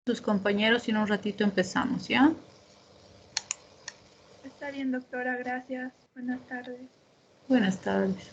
sus compañeros y en un ratito empezamos, ¿ya? Está bien, doctora, gracias. Buenas tardes. Buenas tardes.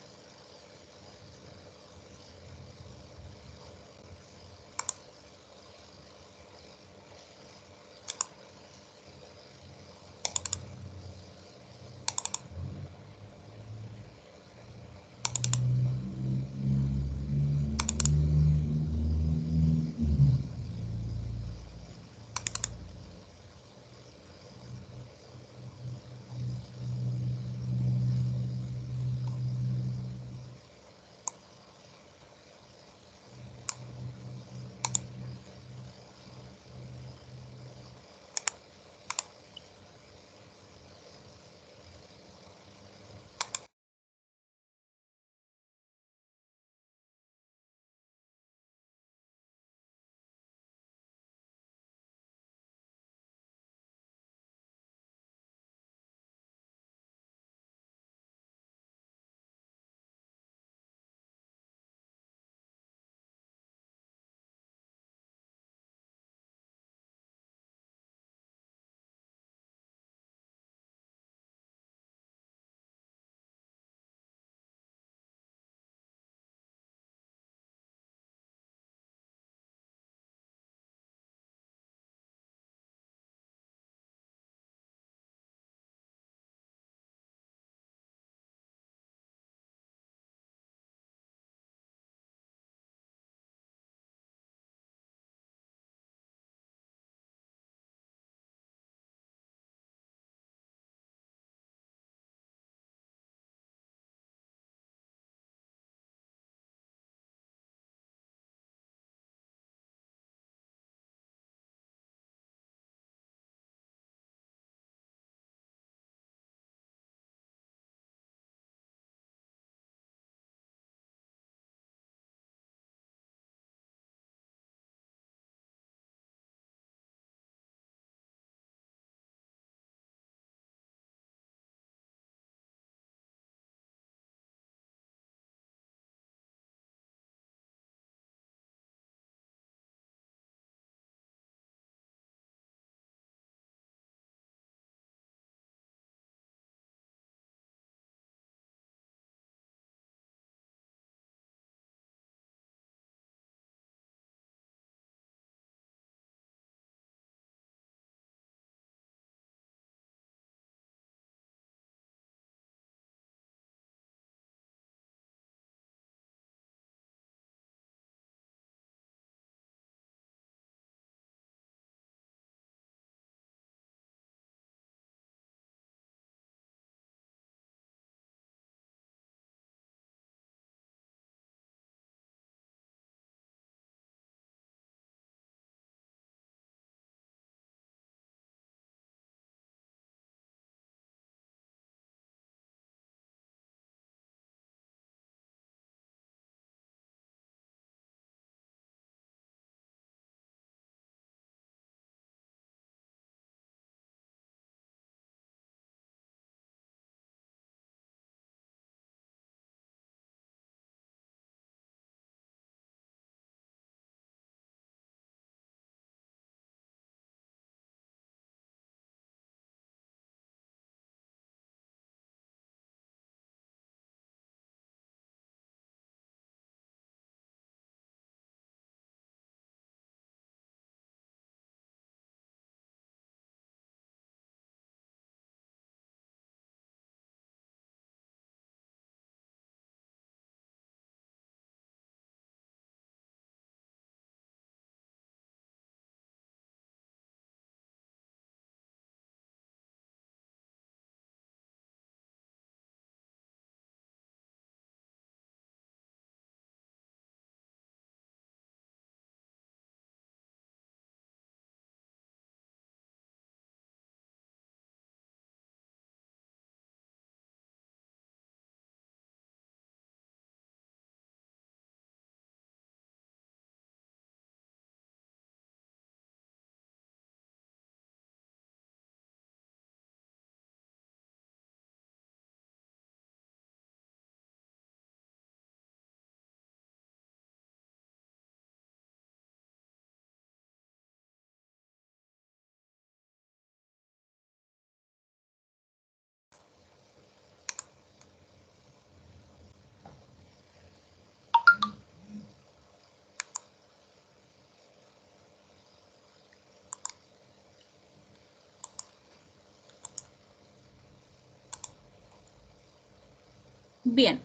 Bien,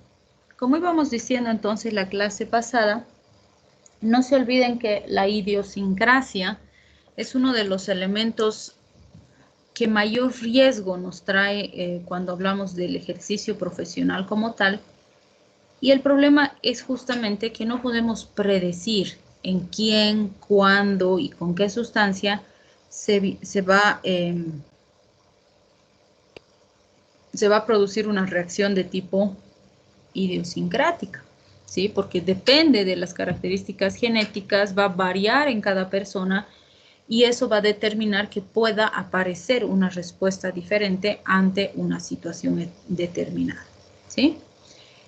como íbamos diciendo entonces la clase pasada, no se olviden que la idiosincrasia es uno de los elementos que mayor riesgo nos trae cuando hablamos del ejercicio profesional como tal. Y el problema es justamente que no podemos predecir en quién, cuándo y con qué sustancia se va a producir una reacción de tipo idiosincrática, ¿sí? Porque depende de las características genéticas, va a variar en cada persona y eso va a determinar que pueda aparecer una respuesta diferente ante una situación determinada, ¿sí?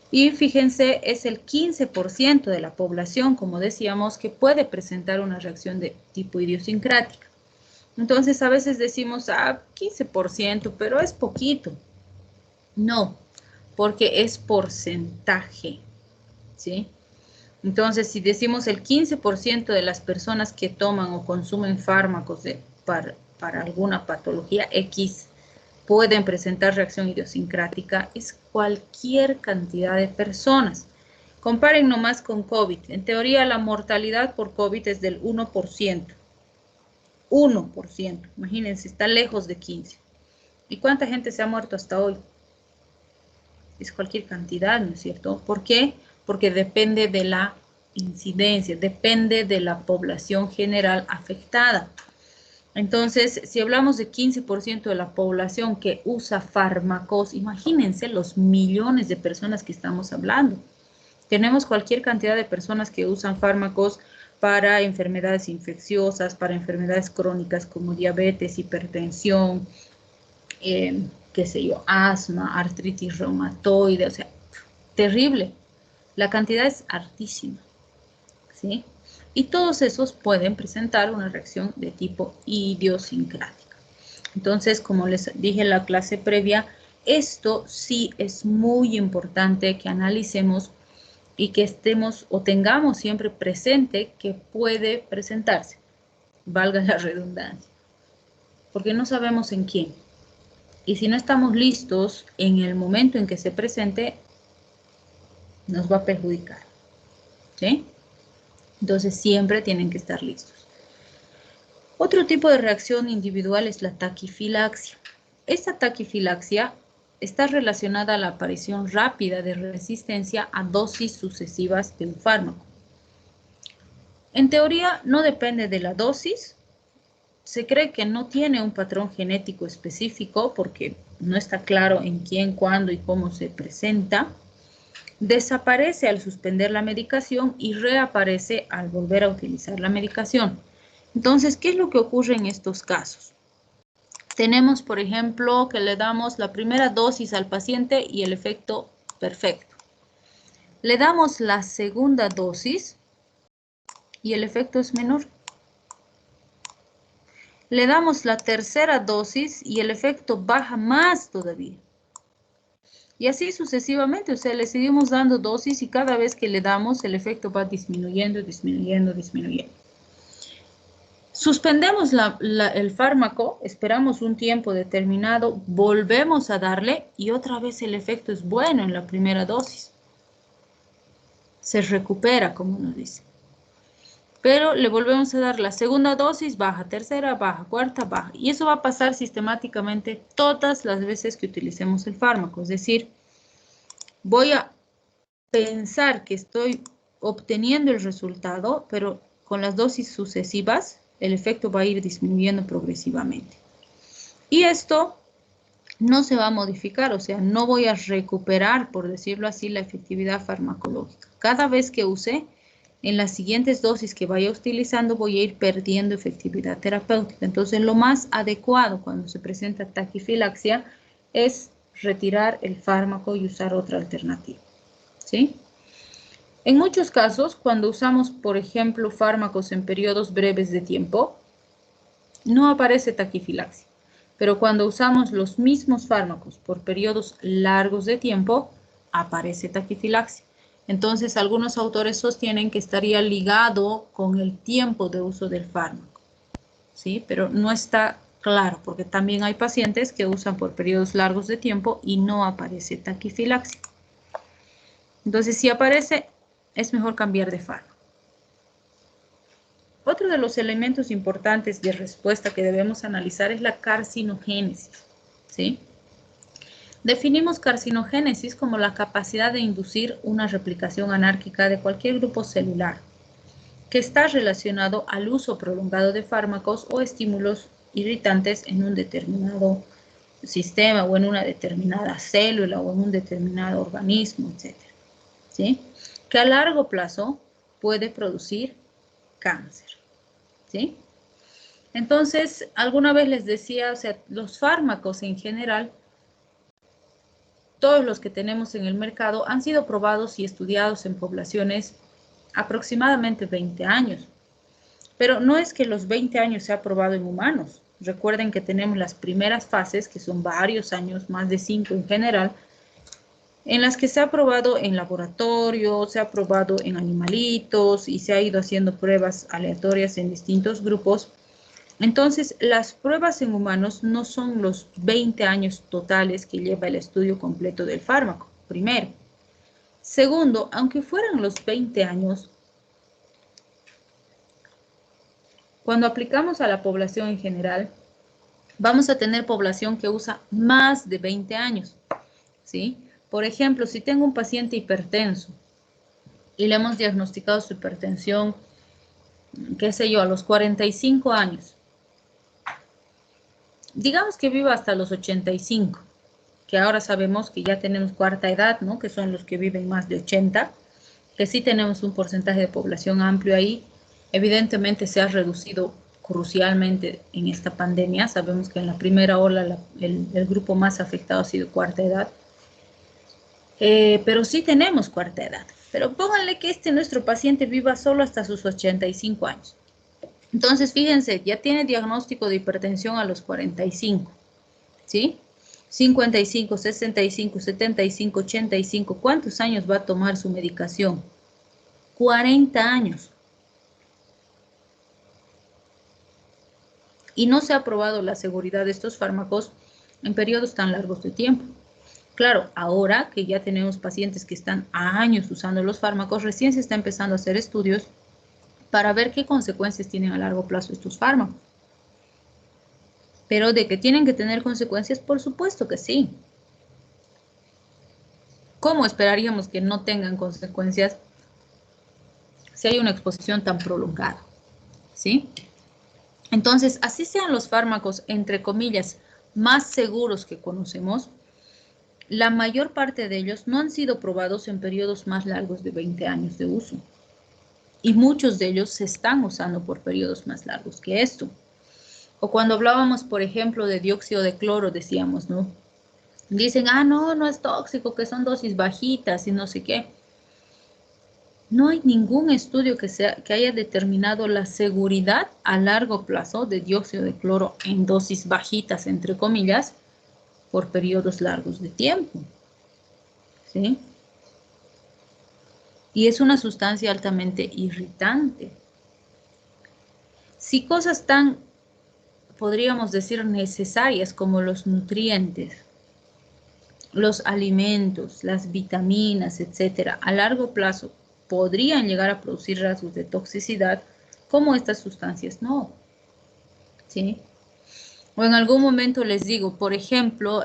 Y fíjense, es el 15% de la población, como decíamos, que puede presentar una reacción de tipo idiosincrática. Entonces, a veces decimos, 15%, pero es poquito. No, porque es porcentaje, ¿sí? Entonces, si decimos el 15% de las personas que toman o consumen fármacos para alguna patología X pueden presentar reacción idiosincrática, es cualquier cantidad de personas. Comparen nomás con COVID. En teoría, la mortalidad por COVID es del 1%. 1%. Imagínense, está lejos de 15. ¿Y cuánta gente se ha muerto hasta hoy? Es cualquier cantidad, ¿no es cierto? ¿Por qué? Porque depende de la incidencia, depende de la población general afectada. Entonces, si hablamos de 15% de la población que usa fármacos, imagínense los millones de personas que estamos hablando. Tenemos cualquier cantidad de personas que usan fármacos para enfermedades infecciosas, para enfermedades crónicas como diabetes, hipertensión, qué sé yo, asma, artritis reumatoide, o sea, terrible. La cantidad es altísima, ¿sí? Y todos esos pueden presentar una reacción de tipo idiosincrática. Entonces, como les dije en la clase previa, esto sí es muy importante que analicemos y que estemos o tengamos siempre presente que puede presentarse, valga la redundancia, porque no sabemos en quién. Y si no estamos listos en el momento en que se presente, nos va a perjudicar, ¿sí? Entonces siempre tienen que estar listos. Otro tipo de reacción individual es la taquifilaxia. Esta taquifilaxia está relacionada a la aparición rápida de resistencia a dosis sucesivas de un fármaco. En teoría no depende de la dosis. Se cree que no tiene un patrón genético específico porque no está claro en quién, cuándo y cómo se presenta. Desaparece al suspender la medicación y reaparece al volver a utilizar la medicación. Entonces, ¿qué es lo que ocurre en estos casos? Tenemos, por ejemplo, que le damos la primera dosis al paciente y el efecto perfecto. Le damos la segunda dosis y el efecto es menor. Le damos la tercera dosis y el efecto baja más todavía. Y así sucesivamente, o sea, le seguimos dando dosis y cada vez que le damos el efecto va disminuyendo, disminuyendo, disminuyendo. Suspendemos el fármaco, esperamos un tiempo determinado, volvemos a darle y otra vez el efecto es bueno en la primera dosis. Se recupera, como nos dice. Pero le volvemos a dar la segunda dosis, baja, tercera, baja, cuarta, baja. Y eso va a pasar sistemáticamente todas las veces que utilicemos el fármaco. Es decir, voy a pensar que estoy obteniendo el resultado, pero con las dosis sucesivas, el efecto va a ir disminuyendo progresivamente. Y esto no se va a modificar, o sea, no voy a recuperar, por decirlo así, la efectividad farmacológica. Cada vez que use, en las siguientes dosis que vaya utilizando, voy a ir perdiendo efectividad terapéutica. Entonces, lo más adecuado cuando se presenta taquifilaxia es retirar el fármaco y usar otra alternativa, ¿sí? En muchos casos, cuando usamos, por ejemplo, fármacos en periodos breves de tiempo, no aparece taquifilaxia. Pero cuando usamos los mismos fármacos por periodos largos de tiempo, aparece taquifilaxia. Entonces, algunos autores sostienen que estaría ligado con el tiempo de uso del fármaco, ¿sí? Pero no está claro, porque también hay pacientes que usan por periodos largos de tiempo y no aparece taquifilaxia. Entonces, si aparece, es mejor cambiar de fármaco. Otro de los elementos importantes de respuesta que debemos analizar es la carcinogénesis, ¿sí? Definimos carcinogénesis como la capacidad de inducir una replicación anárquica de cualquier grupo celular que está relacionado al uso prolongado de fármacos o estímulos irritantes en un determinado sistema o en una determinada célula o en un determinado organismo, etc. ¿Sí? Que a largo plazo puede producir cáncer. ¿Sí? Entonces, alguna vez les decía, o sea, los fármacos en general, todos los que tenemos en el mercado han sido probados y estudiados en poblaciones aproximadamente 20 años. Pero no es que los 20 años se ha probado en humanos. Recuerden que tenemos las primeras fases, que son varios años, más de 5 en general, en las que se ha probado en laboratorio, se ha probado en animalitos y se ha ido haciendo pruebas aleatorias en distintos grupos. Entonces, las pruebas en humanos no son los 20 años totales que lleva el estudio completo del fármaco, primero. Segundo, aunque fueran los 20 años, cuando aplicamos a la población en general, vamos a tener población que usa más de 20 años, ¿sí? Por ejemplo, si tengo un paciente hipertenso y le hemos diagnosticado su hipertensión, qué sé yo, a los 45 años, digamos que viva hasta los 85, que ahora sabemos que ya tenemos cuarta edad, ¿no? Que son los que viven más de 80, que sí tenemos un porcentaje de población amplio ahí. Evidentemente se ha reducido crucialmente en esta pandemia. Sabemos que en la primera ola el grupo más afectado ha sido cuarta edad. Pero sí tenemos cuarta edad. Pero pónganle que nuestro paciente viva solo hasta sus 85 años. Entonces, fíjense, ya tiene diagnóstico de hipertensión a los 45, ¿sí? 55, 65, 75, 85. ¿Cuántos años va a tomar su medicación? 40 años. Y no se ha probado la seguridad de estos fármacos en periodos tan largos de tiempo. Claro, ahora que ya tenemos pacientes que están a años usando los fármacos, recién se está empezando a hacer estudios para ver qué consecuencias tienen a largo plazo estos fármacos. Pero de que tienen que tener consecuencias, por supuesto que sí. ¿Cómo esperaríamos que no tengan consecuencias si hay una exposición tan prolongada? ¿Sí? Entonces, así sean los fármacos, entre comillas, más seguros que conocemos, la mayor parte de ellos no han sido probados en periodos más largos de 20 años de uso. Y muchos de ellos se están usando por periodos más largos que esto. O cuando hablábamos, por ejemplo, de dióxido de cloro, decíamos, ¿no? Dicen, no es tóxico, que son dosis bajitas y no sé qué. No hay ningún estudio que haya determinado la seguridad a largo plazo de dióxido de cloro en dosis bajitas, entre comillas, por periodos largos de tiempo. ¿Sí? Y es una sustancia altamente irritante. Si cosas tan, podríamos decir, necesarias como los nutrientes, los alimentos, las vitaminas, etcétera, a largo plazo podrían llegar a producir rasgos de toxicidad, como estas sustancias no. ¿Sí? O en algún momento les digo, por ejemplo,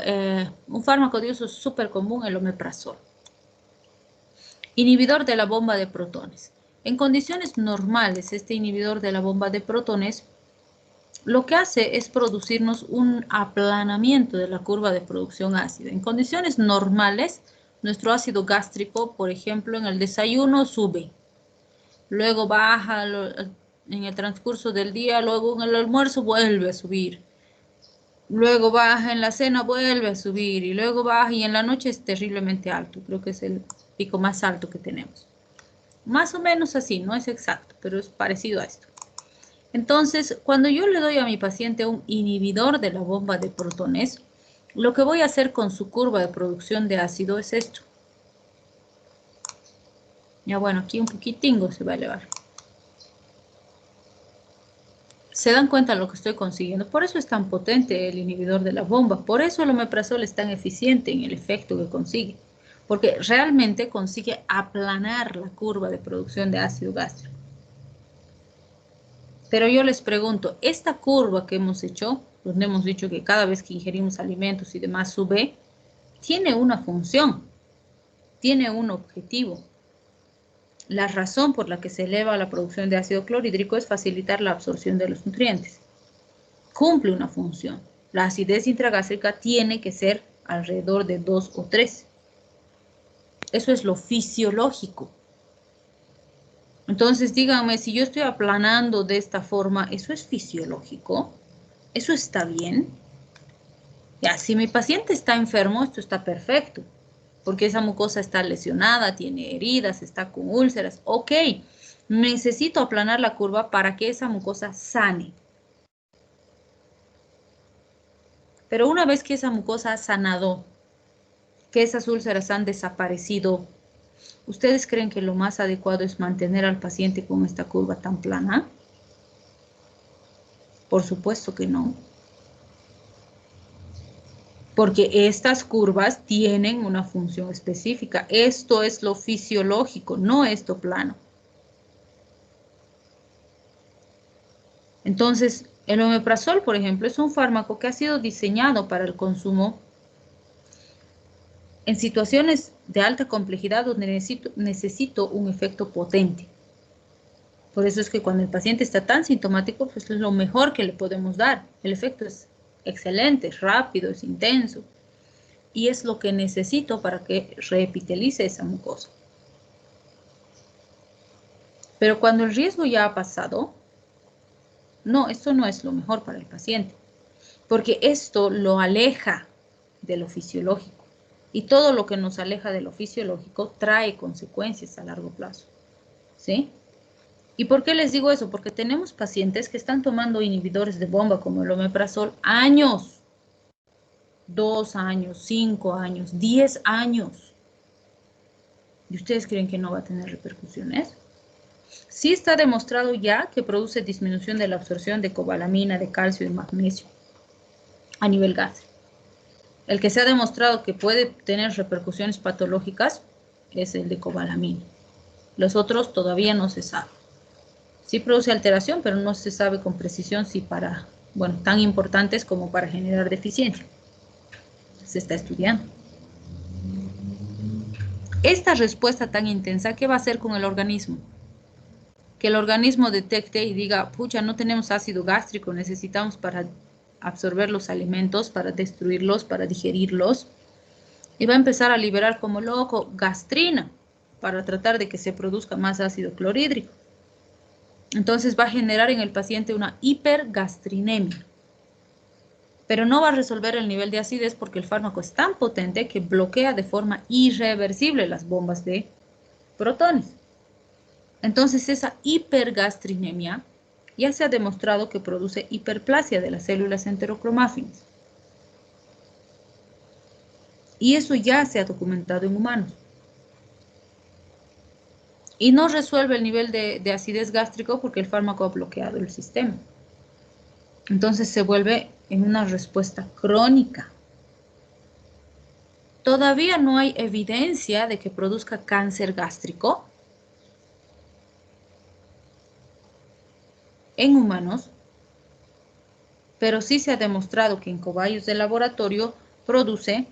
un fármaco de uso súper común, el omeprazol. Inhibidor de la bomba de protones. En condiciones normales, este inhibidor de la bomba de protones lo que hace es producirnos un aplanamiento de la curva de producción ácida. En condiciones normales, nuestro ácido gástrico, por ejemplo, en el desayuno sube, luego baja en el transcurso del día, luego en el almuerzo vuelve a subir, luego baja en la cena, vuelve a subir y luego baja y en la noche es terriblemente alto. Creo que es el pico más alto que tenemos. Más o menos así, no es exacto, pero es parecido a esto. Entonces, cuando yo le doy a mi paciente un inhibidor de la bomba de protones, lo que voy a hacer con su curva de producción de ácido es esto. Ya bueno, aquí un poquitingo se va a elevar. ¿Se dan cuenta de lo que estoy consiguiendo? Por eso es tan potente el inhibidor de la bomba. Por eso el omeprazol es tan eficiente en el efecto que consigue. porque realmente consigue aplanar la curva de producción de ácido gástrico. Pero yo les pregunto, esta curva que hemos hecho, donde hemos dicho que cada vez que ingerimos alimentos y demás sube, tiene una función, tiene un objetivo. La razón por la que se eleva la producción de ácido clorhídrico es facilitar la absorción de los nutrientes. Cumple una función. La acidez intragástrica tiene que ser alrededor de 2 o 3. Eso es lo fisiológico. Entonces, díganme, si yo estoy aplanando de esta forma, ¿eso es fisiológico? ¿Eso está bien? Ya, si mi paciente está enfermo, esto está perfecto, porque esa mucosa está lesionada, tiene heridas, está con úlceras. Ok, necesito aplanar la curva para que esa mucosa sane. Pero una vez que esa mucosa ha sanado, que esas úlceras han desaparecido, ¿ustedes creen que lo más adecuado es mantener al paciente con esta curva tan plana? Por supuesto que no. Porque estas curvas tienen una función específica. Esto es lo fisiológico, no esto plano. Entonces, el omeprazol, por ejemplo, es un fármaco que ha sido diseñado para el consumo en situaciones de alta complejidad donde necesito un efecto potente. Por eso es que cuando el paciente está tan sintomático, pues es lo mejor que le podemos dar. El efecto es excelente, es rápido, es intenso. Y es lo que necesito para que reepitelice esa mucosa. Pero cuando el riesgo ya ha pasado, no, esto no es lo mejor para el paciente, porque esto lo aleja de lo fisiológico. Y todo lo que nos aleja de lo fisiológico trae consecuencias a largo plazo. ¿Sí? ¿Y por qué les digo eso? Porque tenemos pacientes que están tomando inhibidores de bomba como el omeprazol años. 2 años, 5 años, 10 años. ¿Y ustedes creen que no va a tener repercusiones? Sí está demostrado ya que produce disminución de la absorción de cobalamina, de calcio y magnesio a nivel gástrico. El que se ha demostrado que puede tener repercusiones patológicas es el de cobalamina. Los otros todavía no se sabe. Sí produce alteración, pero no se sabe con precisión si para, bueno, tan importantes como para generar deficiencia. Se está estudiando. Esta respuesta tan intensa, ¿qué va a hacer con el organismo? Que el organismo detecte y diga, pucha, no tenemos ácido gástrico, necesitamos para absorber los alimentos, para destruirlos, para digerirlos. Y va a empezar a liberar como loco gastrina para tratar de que se produzca más ácido clorhídrico. Entonces va a generar en el paciente una hipergastrinemia. Pero no va a resolver el nivel de acidez porque el fármaco es tan potente que bloquea de forma irreversible las bombas de protones. Entonces esa hipergastrinemia ya se ha demostrado que produce hiperplasia de las células enterocromáfinas. Y eso ya se ha documentado en humanos. Y no resuelve el nivel de acidez gástrico porque el fármaco ha bloqueado el sistema. Entonces se vuelve en una respuesta crónica. Todavía no hay evidencia de que produzca cáncer gástrico en humanos, pero sí se ha demostrado que en cobayos de laboratorio produce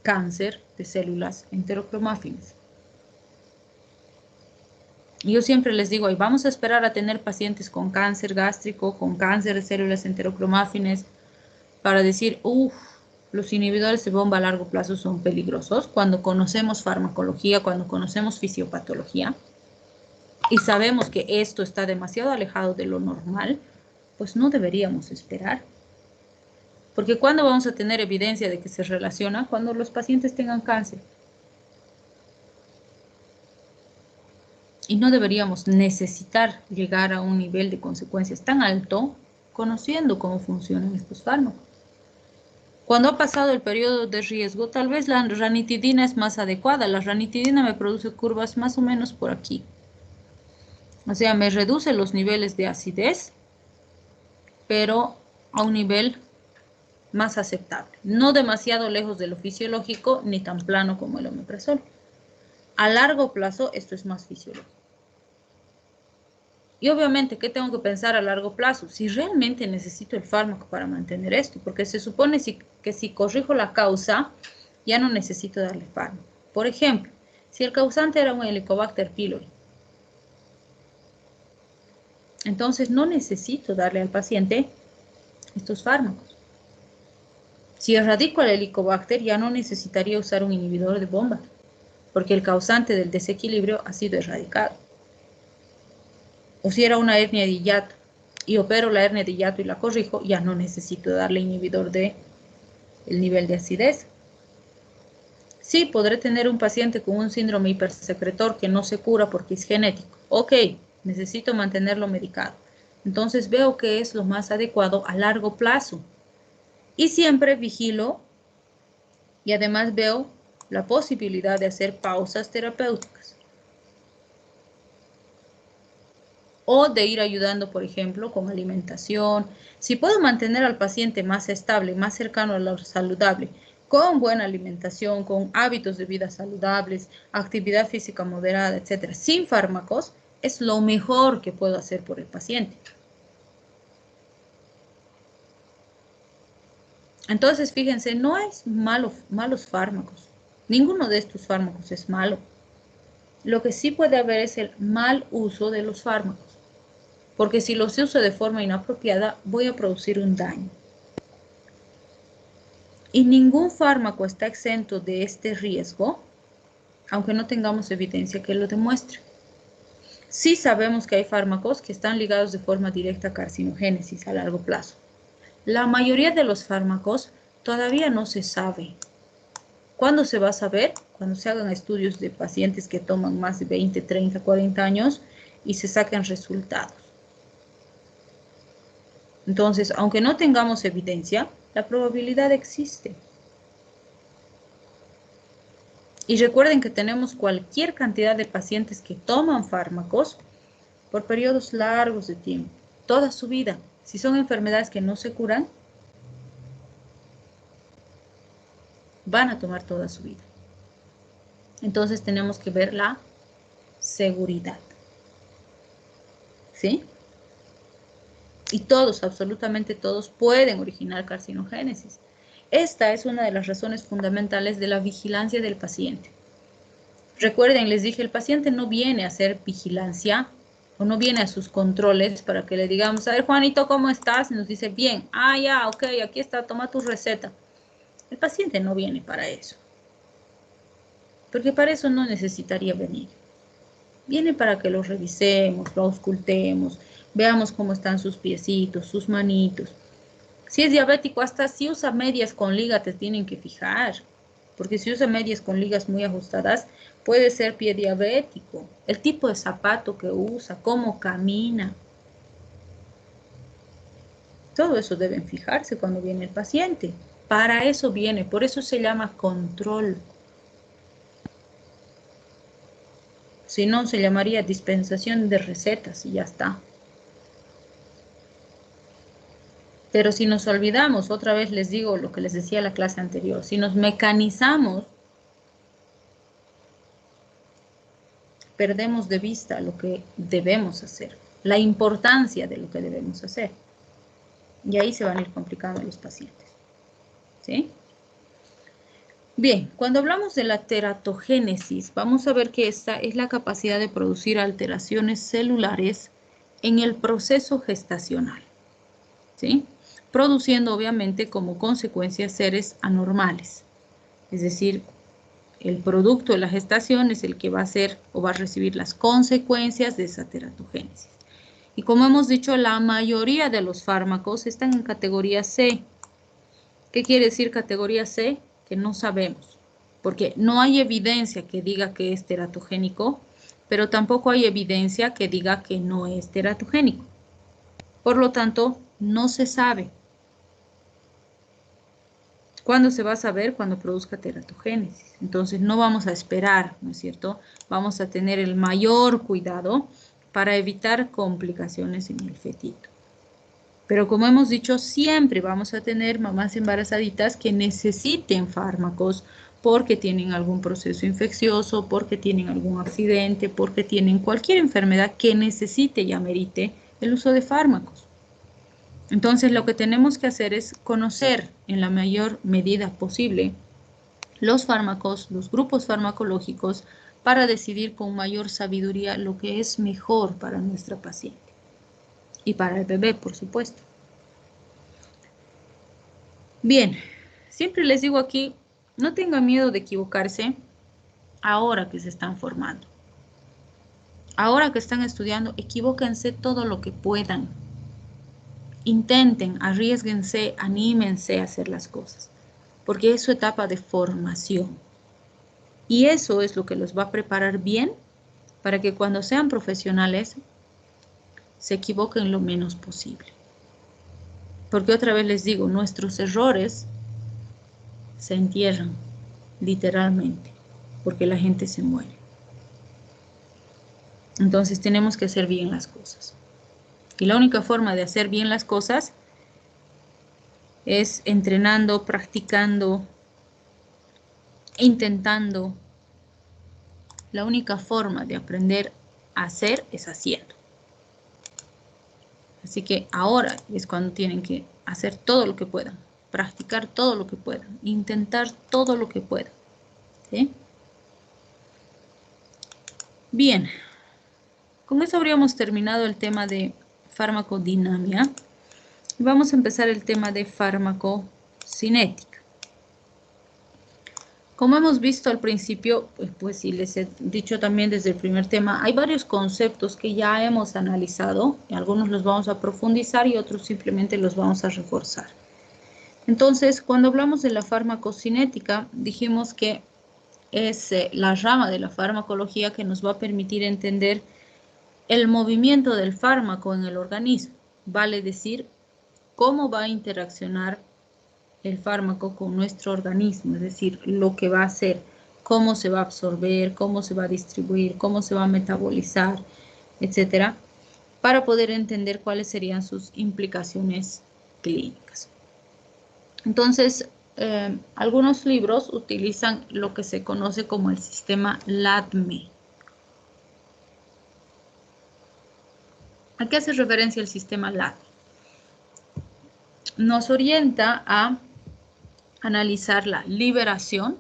cáncer de células enterocromáfinas. Y yo siempre les digo, y vamos a esperar a tener pacientes con cáncer gástrico, con cáncer de células enterocromáfinas, para decir, los inhibidores de bomba a largo plazo son peligrosos. Cuando conocemos farmacología, cuando conocemos fisiopatología, y sabemos que esto está demasiado alejado de lo normal, pues no deberíamos esperar. Porque ¿cuándo vamos a tener evidencia de que se relaciona? Cuando los pacientes tengan cáncer. Y no deberíamos necesitar llegar a un nivel de consecuencias tan alto conociendo cómo funcionan estos fármacos. Cuando ha pasado el periodo de riesgo, tal vez la ranitidina es más adecuada. La ranitidina me produce curvas más o menos por aquí. O sea, me reduce los niveles de acidez, pero a un nivel más aceptable. No demasiado lejos de lo fisiológico, ni tan plano como el omeprazol. A largo plazo, esto es más fisiológico. Y obviamente, ¿qué tengo que pensar a largo plazo? Si realmente necesito el fármaco para mantener esto, porque se supone que si corrijo la causa, ya no necesito darle fármaco. Por ejemplo, si el causante era un Helicobacter pylori, entonces no necesito darle al paciente estos fármacos. Si erradico al Helicobacter, ya no necesitaría usar un inhibidor de bomba, porque el causante del desequilibrio ha sido erradicado. O si era una hernia de hiato y opero la hernia de hiato y la corrijo, ya no necesito darle inhibidor del nivel de acidez. Sí, podré tener un paciente con un síndrome hipersecretor que no se cura porque es genético. Ok, necesito mantenerlo medicado. Entonces veo que es lo más adecuado a largo plazo. Y siempre vigilo y además veo la posibilidad de hacer pausas terapéuticas. O de ir ayudando, por ejemplo, con alimentación. Si puedo mantener al paciente más estable, más cercano a lo saludable, con buena alimentación, con hábitos de vida saludables, actividad física moderada, etcétera, sin fármacos, es lo mejor que puedo hacer por el paciente. Entonces, fíjense, no hay malos fármacos. Ninguno de estos fármacos es malo. Lo que sí puede haber es el mal uso de los fármacos. Porque si los uso de forma inapropiada, voy a producir un daño. Y ningún fármaco está exento de este riesgo, aunque no tengamos evidencia que lo demuestre. Sí sabemos que hay fármacos que están ligados de forma directa a carcinogénesis a largo plazo. La mayoría de los fármacos todavía no se sabe. ¿Cuándo se va a saber? Cuando se hagan estudios de pacientes que toman más de 20, 30, 40 años y se saquen resultados. Entonces, aunque no tengamos evidencia, la probabilidad existe. Y recuerden que tenemos cualquier cantidad de pacientes que toman fármacos por periodos largos de tiempo, toda su vida. Si son enfermedades que no se curan, van a tomar toda su vida. Entonces tenemos que ver la seguridad. ¿Sí? Y todos, absolutamente todos, pueden originar carcinogénesis. Esta es una de las razones fundamentales de la vigilancia del paciente. Recuerden, les dije, el paciente no viene a hacer vigilancia o no viene a sus controles para que le digamos, a ver, Juanito, ¿cómo estás? Y nos dice, bien, ya, ok, aquí está, toma tu receta. El paciente no viene para eso, porque para eso no necesitaría venir. Viene para que lo revisemos, lo auscultemos, veamos cómo están sus piecitos, sus manitos. Si es diabético, hasta si usa medias con liga te tienen que fijar, porque si usa medias con ligas muy ajustadas, puede ser pie diabético. El tipo de zapato que usa, cómo camina. Todo eso deben fijarse cuando viene el paciente. Para eso viene, por eso se llama control. Si no, se llamaría dispensación de recetas y ya está. Pero si nos olvidamos, otra vez les digo lo que les decía en la clase anterior, si nos mecanizamos, perdemos de vista lo que debemos hacer, la importancia de lo que debemos hacer. Y ahí se van a ir complicando los pacientes. ¿Sí? Bien, cuando hablamos de la teratogénesis, vamos a ver que esta es la capacidad de producir alteraciones celulares en el proceso gestacional. ¿Sí? Produciendo obviamente como consecuencia seres anormales. Es decir, el producto de la gestación es el que va a hacer o va a recibir las consecuencias de esa teratogénesis. Y como hemos dicho, la mayoría de los fármacos están en categoría C. ¿Qué quiere decir categoría C? Que no sabemos, porque no hay evidencia que diga que es teratogénico, pero tampoco hay evidencia que diga que no es teratogénico. Por lo tanto, no se sabe. ¿Cuándo se va a saber? Cuando produzca teratogénesis. Entonces no vamos a esperar, ¿no es cierto? Vamos a tener el mayor cuidado para evitar complicaciones en el fetito. Pero como hemos dicho, siempre vamos a tener mamás embarazaditas que necesiten fármacos porque tienen algún proceso infeccioso, porque tienen algún accidente, porque tienen cualquier enfermedad que necesite y amerite el uso de fármacos. Entonces, lo que tenemos que hacer es conocer en la mayor medida posible los fármacos, los grupos farmacológicos, para decidir con mayor sabiduría lo que es mejor para nuestra paciente y para el bebé, por supuesto. Bien, siempre les digo aquí, no tengan miedo de equivocarse ahora que se están formando. Ahora que están estudiando, equivóquense todo lo que puedan. Intenten, arriésguense, anímense a hacer las cosas, porque es su etapa de formación. Y eso es lo que los va a preparar bien para que cuando sean profesionales se equivoquen lo menos posible. Porque otra vez les digo, nuestros errores se entierran literalmente, porque la gente se muere. Entonces tenemos que hacer bien las cosas. Y la única forma de hacer bien las cosas es entrenando, practicando, intentando. La única forma de aprender a hacer es haciendo. Así que ahora es cuando tienen que hacer todo lo que puedan, practicar todo lo que puedan, intentar todo lo que puedan. ¿Sí? Bien, con eso habríamos terminado el tema de farmacodinamia. Vamos a empezar el tema de farmacocinética. Como hemos visto al principio, pues sí les he dicho también desde el primer tema, hay varios conceptos que ya hemos analizado, y algunos los vamos a profundizar y otros simplemente los vamos a reforzar. Entonces, cuando hablamos de la farmacocinética, dijimos que es la rama de la farmacología que nos va a permitir entender el movimiento del fármaco en el organismo, vale decir, cómo va a interaccionar el fármaco con nuestro organismo, es decir, lo que va a hacer, cómo se va a absorber, cómo se va a distribuir, cómo se va a metabolizar, etcétera, para poder entender cuáles serían sus implicaciones clínicas. Entonces, algunos libros utilizan lo que se conoce como el sistema LADME. ¿A qué hace referencia el sistema LADME? Nos orienta a analizar la liberación,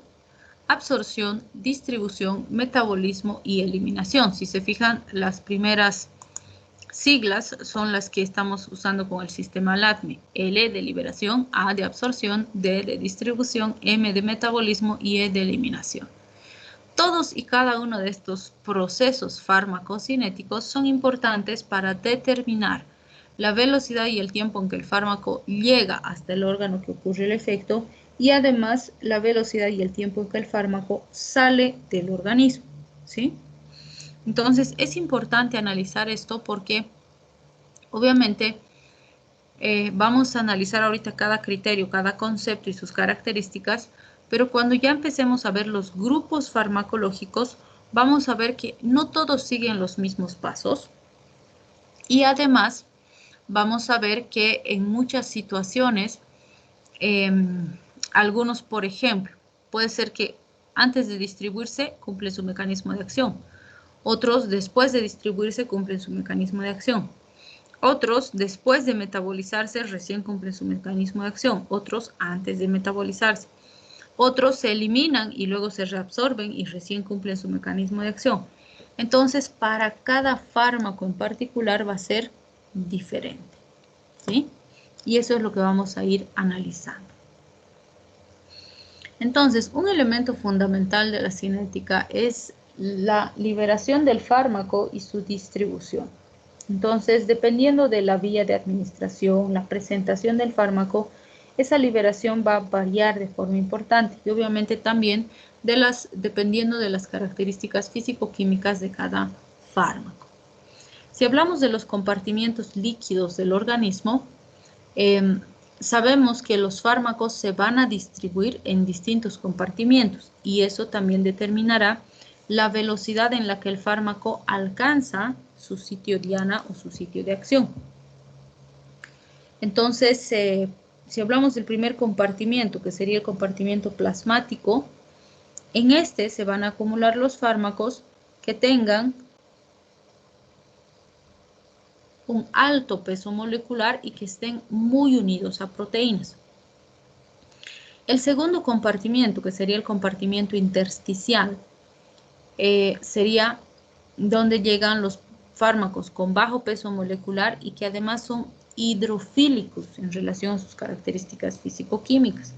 absorción, distribución, metabolismo y eliminación. Si se fijan, las primeras siglas son las que estamos usando con el sistema LADME. L de liberación, A de absorción, D de distribución, M de metabolismo y E de eliminación. Todos y cada uno de estos procesos farmacocinéticos son importantes para determinar la velocidad y el tiempo en que el fármaco llega hasta el órgano que ocurre el efecto y además la velocidad y el tiempo en que el fármaco sale del organismo, ¿sí? Entonces es importante analizar esto porque obviamente vamos a analizar ahorita cada criterio, cada concepto y sus características, pero cuando ya empecemos a ver los grupos farmacológicos, vamos a ver que no todos siguen los mismos pasos y además vamos a ver que en muchas situaciones, algunos, por ejemplo, puede ser que antes de distribuirse cumplen su mecanismo de acción, otros después de distribuirse cumplen su mecanismo de acción. Otros, después de metabolizarse, recién cumplen su mecanismo de acción. Otros, antes de metabolizarse. Otros se eliminan y luego se reabsorben y recién cumplen su mecanismo de acción. Entonces, para cada fármaco en particular va a ser diferente, ¿sí? Y eso es lo que vamos a ir analizando. Entonces, un elemento fundamental de la cinética es la liberación del fármaco y su distribución. Entonces, dependiendo de la vía de administración, la presentación del fármaco, esa liberación va a variar de forma importante y obviamente también dependiendo de las características físico-químicas de cada fármaco. Si hablamos de los compartimientos líquidos del organismo, sabemos que los fármacos se van a distribuir en distintos compartimientos y eso también determinará la velocidad en la que el fármaco alcanza su sitio diana o su sitio de acción. Entonces, si hablamos del primer compartimiento, que sería el compartimiento plasmático, En este se van a acumular los fármacos que tengan un alto peso molecular y que estén muy unidos a proteínas. El segundo compartimiento, que sería el compartimiento intersticial, sería donde llegan los fármacos con bajo peso molecular y que además son hidrofílicos en relación a sus características físico-químicas.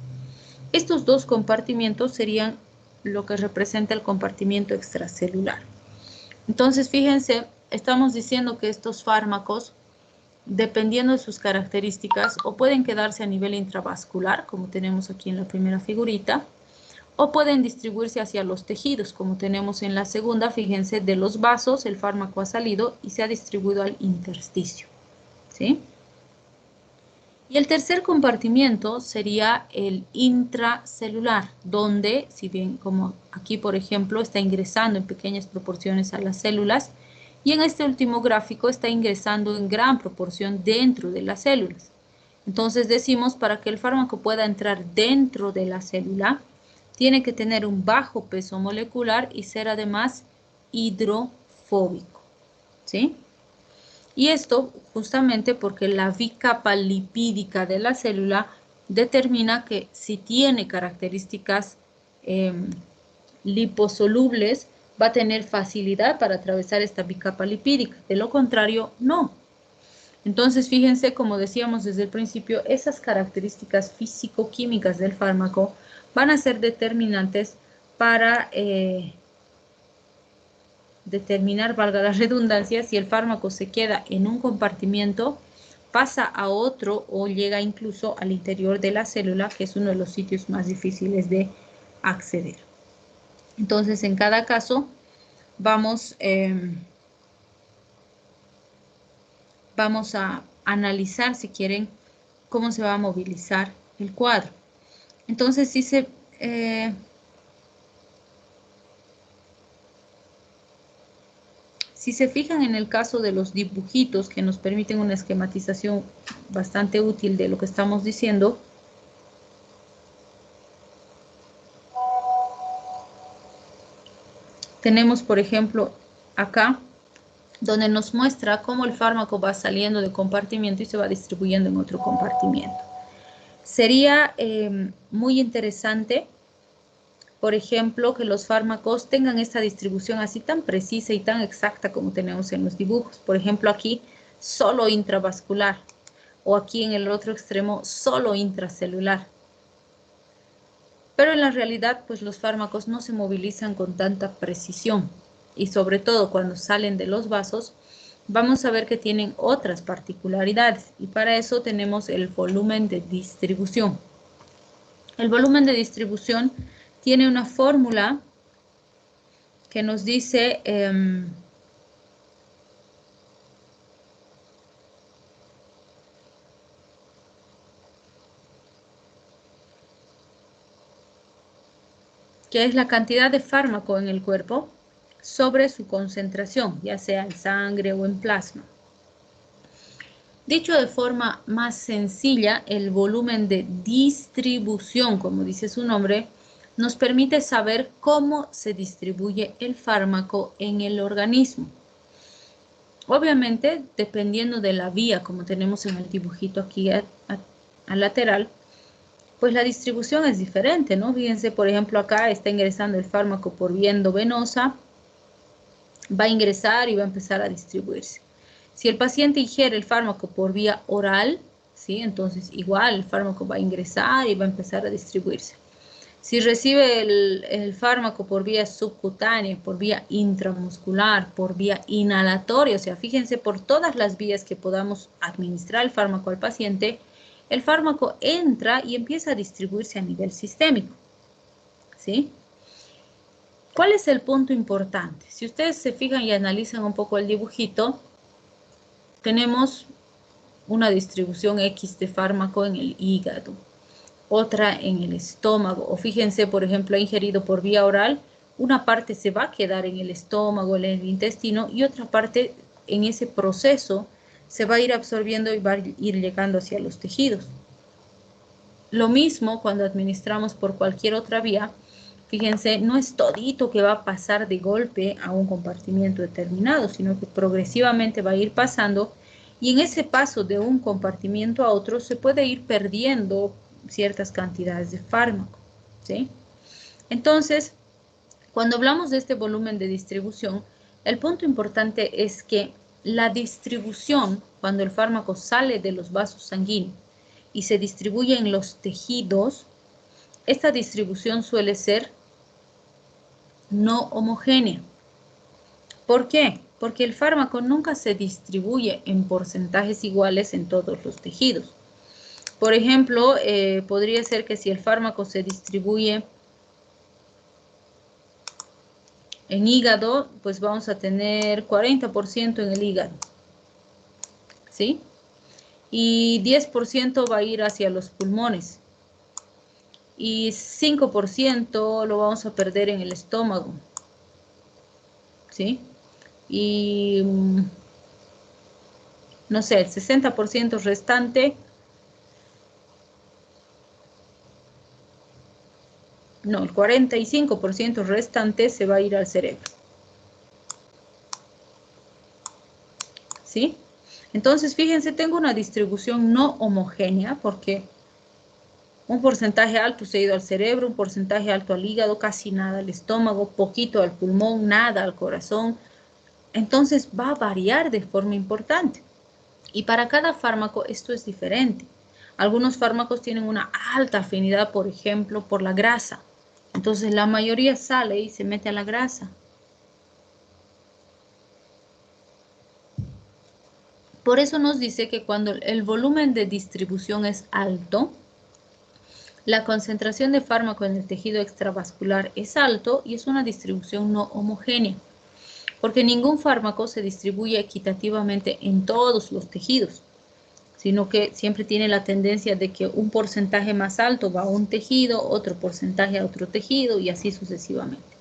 Estos dos compartimientos serían lo que representa el compartimiento extracelular. Entonces, fíjense, estamos diciendo que estos fármacos, dependiendo de sus características, o pueden quedarse a nivel intravascular, como tenemos aquí en la primera figurita, o pueden distribuirse hacia los tejidos, como tenemos en la segunda. Fíjense, de los vasos el fármaco ha salido y se ha distribuido al intersticio, ¿sí? Y el tercer compartimiento sería el intracelular, donde, si bien como aquí por ejemplo está ingresando en pequeñas proporciones a las células, y en este último gráfico está ingresando en gran proporción dentro de las células. Entonces decimos, para que el fármaco pueda entrar dentro de la célula, tiene que tener un bajo peso molecular y ser además hidrofóbico, ¿sí? Y esto justamente porque la bicapa lipídica de la célula determina que si tiene características liposolubles, va a tener facilidad para atravesar esta bicapa lipídica. De lo contrario, no. Entonces, fíjense, como decíamos desde el principio, esas características físico-químicas del fármaco van a ser determinantes para determinar, valga la redundancia, si el fármaco se queda en un compartimiento, pasa a otro o llega incluso al interior de la célula, que es uno de los sitios más difíciles de acceder. Entonces, en cada caso, vamos a analizar, si quieren, cómo se va a movilizar el cuadro. Entonces, si se fijan en el caso de los dibujitos que nos permiten una esquematización bastante útil de lo que estamos diciendo, tenemos, por ejemplo, acá, donde nos muestra cómo el fármaco va saliendo de compartimiento y se va distribuyendo en otro compartimiento. Sería muy interesante, por ejemplo, que los fármacos tengan esta distribución así tan precisa y tan exacta como tenemos en los dibujos. Por ejemplo, aquí solo intravascular, o aquí en el otro extremo solo intracelular. Pero en la realidad, pues los fármacos no se movilizan con tanta precisión. Y sobre todo cuando salen de los vasos, vamos a ver que tienen otras particularidades. Y para eso tenemos el volumen de distribución. El volumen de distribución tiene una fórmula que nos dice que es la cantidad de fármaco en el cuerpo sobre su concentración, ya sea en sangre o en plasma. Dicho de forma más sencilla, el volumen de distribución, como dice su nombre, nos permite saber cómo se distribuye el fármaco en el organismo. Obviamente, dependiendo de la vía, como tenemos en el dibujito aquí al lateral, pues la distribución es diferente, ¿no? Fíjense, por ejemplo, acá está ingresando el fármaco por vía endovenosa, va a ingresar y va a empezar a distribuirse. Si el paciente ingiere el fármaco por vía oral, ¿sí? Entonces igual el fármaco va a ingresar y va a empezar a distribuirse. Si recibe el fármaco por vía subcutánea, por vía intramuscular, por vía inhalatoria, o sea, fíjense, por todas las vías que podamos administrar el fármaco al paciente, el fármaco entra y empieza a distribuirse a nivel sistémico, ¿sí? ¿Cuál es el punto importante? Si ustedes se fijan y analizan un poco el dibujito, tenemos una distribución X de fármaco en el hígado, otra en el estómago, o fíjense, por ejemplo, ha ingerido por vía oral, una parte se va a quedar en el estómago, en el intestino, y otra parte en ese proceso se va a ir absorbiendo y va a ir llegando hacia los tejidos. Lo mismo cuando administramos por cualquier otra vía, Fíjense, no es todito que va a pasar de golpe a un compartimiento determinado, sino que progresivamente va a ir pasando y en ese paso de un compartimiento a otro se puede ir perdiendo ciertas cantidades de fármaco, ¿sí? Entonces, cuando hablamos de este volumen de distribución, el punto importante es que la distribución, cuando el fármaco sale de los vasos sanguíneos y se distribuye en los tejidos, esta distribución suele ser no homogénea. ¿Por qué? Porque el fármaco nunca se distribuye en porcentajes iguales en todos los tejidos. Por ejemplo, podría ser que si el fármaco se distribuye en hígado, pues vamos a tener 40% en el hígado, ¿sí? Y 10% va a ir hacia los pulmones. Y 5% lo vamos a perder en el estómago, ¿sí? Y, no sé, el 60% restante, no, el 45% restante se va a ir al cerebro, ¿sí? Entonces, fíjense, tengo una distribución no homogénea porque un porcentaje alto se ha ido al cerebro, un porcentaje alto al hígado, casi nada al estómago, poquito al pulmón, nada al corazón. Entonces va a variar de forma importante. Y para cada fármaco esto es diferente. Algunos fármacos tienen una alta afinidad, por ejemplo, por la grasa. Entonces la mayoría sale y se mete a la grasa. Por eso nos dice que cuando el volumen de distribución es alto, la concentración de fármaco en el tejido extravascular es alto y es una distribución no homogénea, porque ningún fármaco se distribuye equitativamente en todos los tejidos, sino que siempre tiene la tendencia de que un porcentaje más alto va a un tejido, otro porcentaje a otro tejido y así sucesivamente,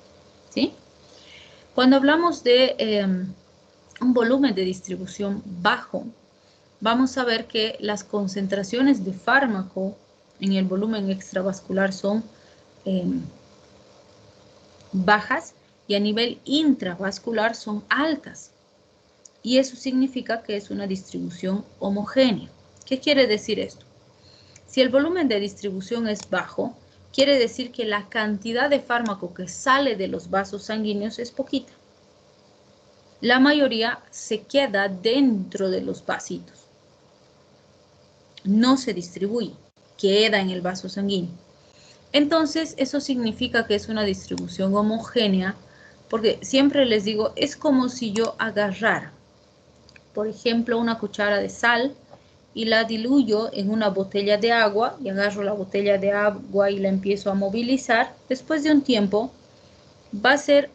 ¿sí? Cuando hablamos de un volumen de distribución bajo, vamos a ver que las concentraciones de fármaco en el volumen extravascular son bajas y a nivel intravascular son altas. Y eso significa que es una distribución homogénea. ¿Qué quiere decir esto? Si el volumen de distribución es bajo, quiere decir que la cantidad de fármaco que sale de los vasos sanguíneos es poquita. La mayoría se queda dentro de los vasitos. No se distribuye, queda en el vaso sanguíneo. Entonces, eso significa que es una distribución homogénea, porque siempre les digo, es como si yo agarrara, por ejemplo, una cuchara de sal y la diluyo en una botella de agua y agarro la botella de agua y la empiezo a movilizar. Después de un tiempo, va a ser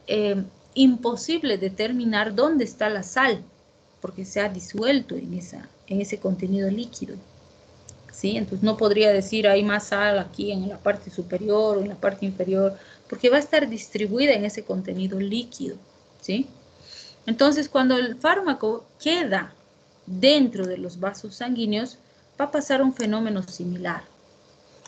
imposible determinar dónde está la sal, porque se ha disuelto en ese contenido líquido. ¿Sí? Entonces no podría decir hay más sal aquí en la parte superior o en la parte inferior, porque va a estar distribuida en ese contenido líquido, ¿sí? Entonces cuando el fármaco queda dentro de los vasos sanguíneos, va a pasar un fenómeno similar.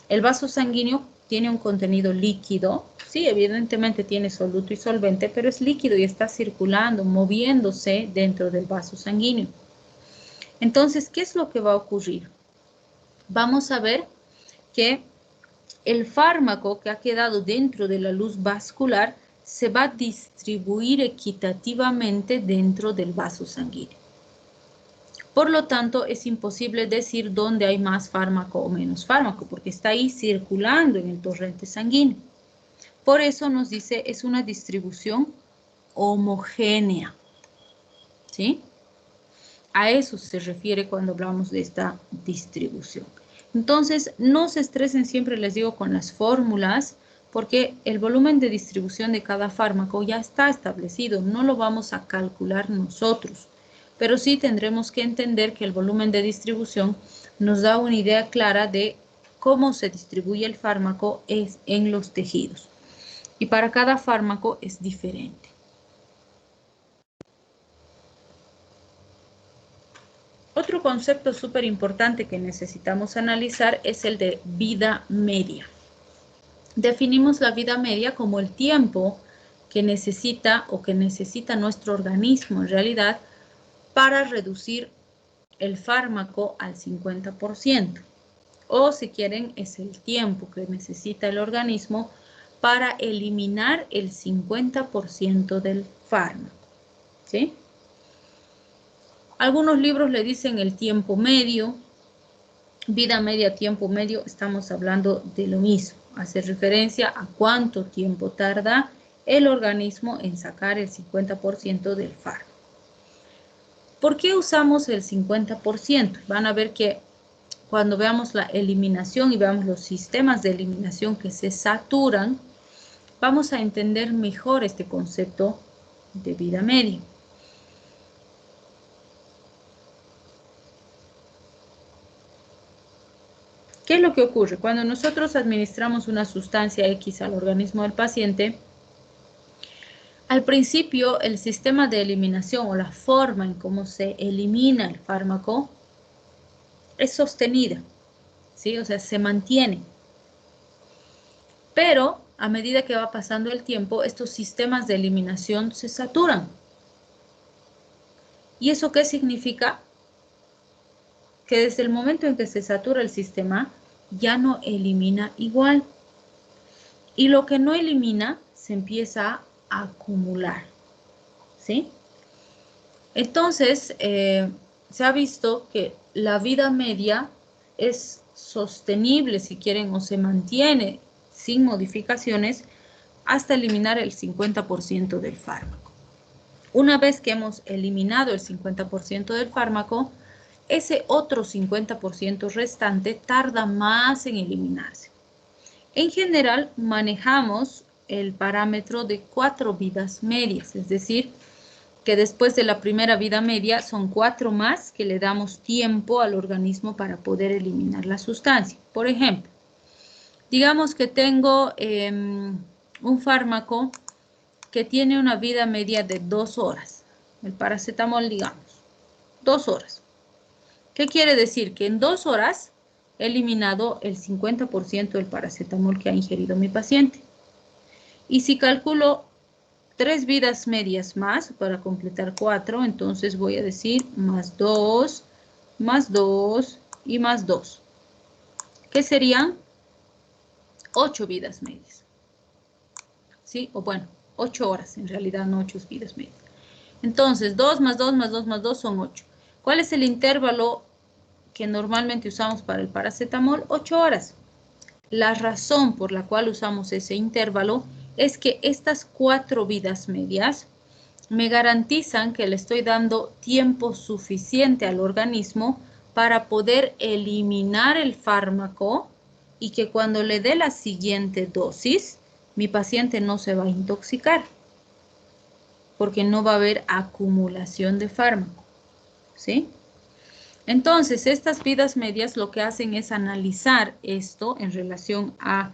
El vaso sanguíneo tiene un contenido líquido, sí, evidentemente tiene soluto y solvente, pero es líquido y está circulando, moviéndose dentro del vaso sanguíneo. Entonces, ¿qué es lo que va a ocurrir? Vamos a ver que el fármaco que ha quedado dentro de la luz vascular se va a distribuir equitativamente dentro del vaso sanguíneo. Por lo tanto, es imposible decir dónde hay más fármaco o menos fármaco, porque está ahí circulando en el torrente sanguíneo. Por eso nos dice es una distribución homogénea, ¿sí? A eso se refiere cuando hablamos de esta distribución. Entonces, no se estresen siempre, les digo, con las fórmulas, porque el volumen de distribución de cada fármaco ya está establecido, no lo vamos a calcular nosotros, pero sí tendremos que entender que el volumen de distribución nos da una idea clara de cómo se distribuye el fármaco en los tejidos. Y para cada fármaco es diferente. Otro concepto súper importante que necesitamos analizar es el de vida media. definimos la vida media como el tiempo que necesita nuestro organismo en realidad para reducir el fármaco al 50%. O si quieren, es el tiempo que necesita el organismo para eliminar el 50% del fármaco. ¿Sí? Algunos libros le dicen el tiempo medio, vida media, tiempo medio, estamos hablando de lo mismo. Hace referencia a cuánto tiempo tarda el organismo en sacar el 50% del fármaco. ¿Por qué usamos el 50%? Van a ver que cuando veamos la eliminación y veamos los sistemas de eliminación que se saturan, vamos a entender mejor este concepto de vida media. ¿Qué es lo que ocurre? Cuando nosotros administramos una sustancia X al organismo del paciente, al principio el sistema de eliminación o la forma en cómo se elimina el fármaco es sostenida, ¿sí? O sea, se mantiene. Pero a medida que va pasando el tiempo, estos sistemas de eliminación se saturan. ¿Y eso qué significa? Que desde el momento en que se satura el sistema, ya no elimina igual. Y lo que no elimina se empieza a acumular, ¿sí? Entonces, se ha visto que la vida media es sostenible, si quieren, o se mantiene sin modificaciones hasta eliminar el 50% del fármaco. Una vez que hemos eliminado el 50% del fármaco, ese otro 50% restante tarda más en eliminarse. En general, manejamos el parámetro de 4 vidas medias, es decir, que después de la primera vida media son 4 más que le damos tiempo al organismo para poder eliminar la sustancia. Por ejemplo, digamos que tengo un fármaco que tiene una vida media de 2 horas. El paracetamol, digamos, 2 horas. ¿Qué quiere decir? Que en 2 horas he eliminado el 50% del paracetamol que ha ingerido mi paciente. Y si calculo 3 vidas medias más para completar 4, entonces voy a decir más 2 y más 2. ¿Qué serían? 8 vidas medias. ¿Sí? O bueno, 8 horas, en realidad no 8 vidas medias. Entonces, 2 más 2 más 2 más 2 son 8. ¿Cuál es el intervalo que normalmente usamos para el paracetamol? 8 horas. La razón por la cual usamos ese intervalo es que estas 4 vidas medias me garantizan que le estoy dando tiempo suficiente al organismo para poder eliminar el fármaco y que cuando le dé la siguiente dosis, mi paciente no se va a intoxicar, porque no va a haber acumulación de fármaco, ¿sí? Entonces, estas vidas medias lo que hacen es analizar esto en relación a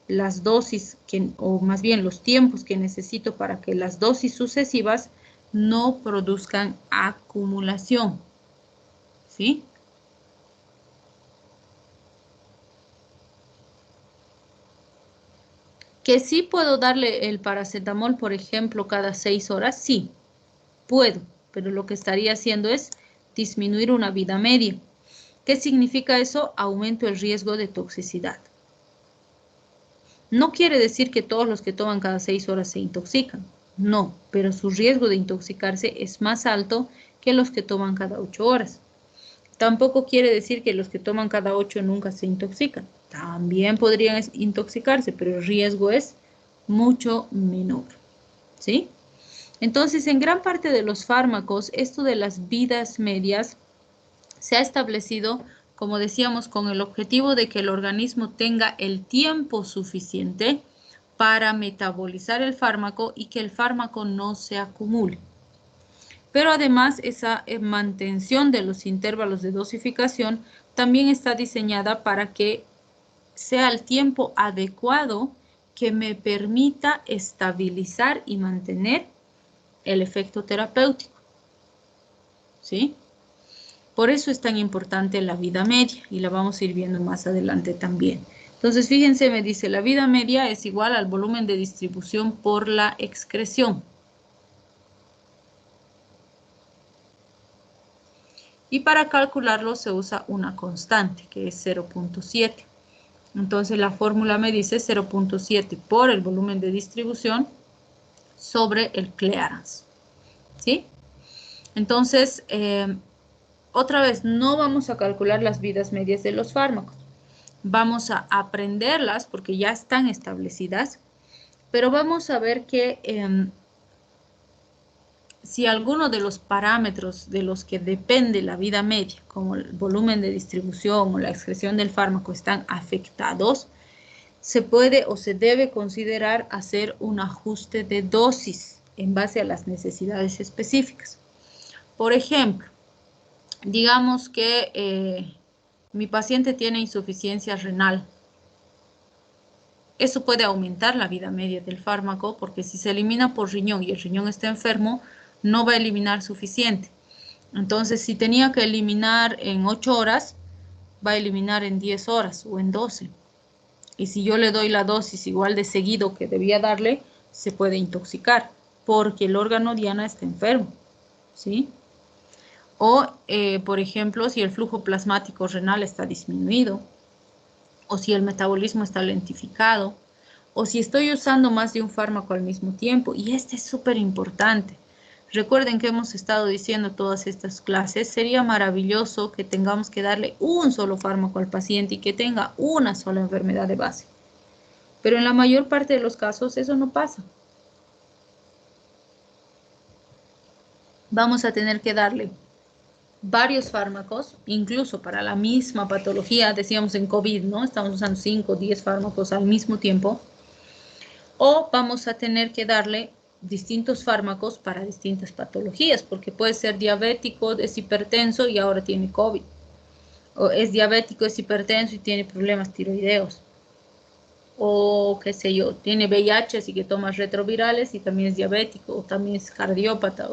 las dosis, o más bien los tiempos que necesito para que las dosis sucesivas no produzcan acumulación, ¿sí? Que sí puedo darle el paracetamol, por ejemplo, cada 6 horas, sí, puedo, pero lo que estaría haciendo es disminuir una vida media. ¿Qué significa eso? Aumento el riesgo de toxicidad. No quiere decir que todos los que toman cada 6 horas se intoxican, no, pero su riesgo de intoxicarse es más alto que los que toman cada 8 horas. Tampoco quiere decir que los que toman cada 8 nunca se intoxican. También podrían intoxicarse, pero el riesgo es mucho menor, ¿sí? Entonces, en gran parte de los fármacos, esto de las vidas medias se ha establecido, como decíamos, con el objetivo de que el organismo tenga el tiempo suficiente para metabolizar el fármaco y que el fármaco no se acumule. Pero además, esa mantención de los intervalos de dosificación también está diseñada para que sea el tiempo adecuado que me permita estabilizar y mantener el efecto terapéutico, ¿sí? Por eso es tan importante la vida media y la vamos a ir viendo más adelante también. Entonces, fíjense, me dice, la vida media es igual al volumen de distribución por la excreción. Y para calcularlo se usa una constante, que es 0.7. Entonces, la fórmula me dice 0.7 por el volumen de distribución sobre el clearance. ¿Sí? Entonces, otra vez, no vamos a calcular las vidas medias de los fármacos. Vamos a aprenderlas porque ya están establecidas, pero vamos a ver que si alguno de los parámetros de los que depende la vida media, como el volumen de distribución o la excreción del fármaco, están afectados, se puede o se debe considerar hacer un ajuste de dosis en base a las necesidades específicas. Por ejemplo, digamos que mi paciente tiene insuficiencia renal. Eso puede aumentar la vida media del fármaco porque si se elimina por riñón y el riñón está enfermo, no va a eliminar suficiente. Entonces, si tenía que eliminar en 8 horas, va a eliminar en 10 horas o en 12. Y si yo le doy la dosis igual de seguido que debía darle, se puede intoxicar porque el órgano diana está enfermo, ¿sí? O, por ejemplo, si el flujo plasmático renal está disminuido, o si el metabolismo está lentificado, o si estoy usando más de un fármaco al mismo tiempo. Y este es súper importante. Recuerden que hemos estado diciendo todas estas clases, sería maravilloso que tengamos que darle un solo fármaco al paciente y que tenga una sola enfermedad de base. Pero en la mayor parte de los casos eso no pasa. Vamos a tener que darle varios fármacos, incluso para la misma patología, decíamos en COVID, ¿no? Estamos usando 5 o 10 fármacos al mismo tiempo. O vamos a tener que darle distintos fármacos para distintas patologías, porque puede ser diabético, es hipertenso y ahora tiene COVID. O es diabético, es hipertenso y tiene problemas tiroideos. O qué sé yo, tiene VIH, así que toma retrovirales y también es diabético, o también es cardiópata.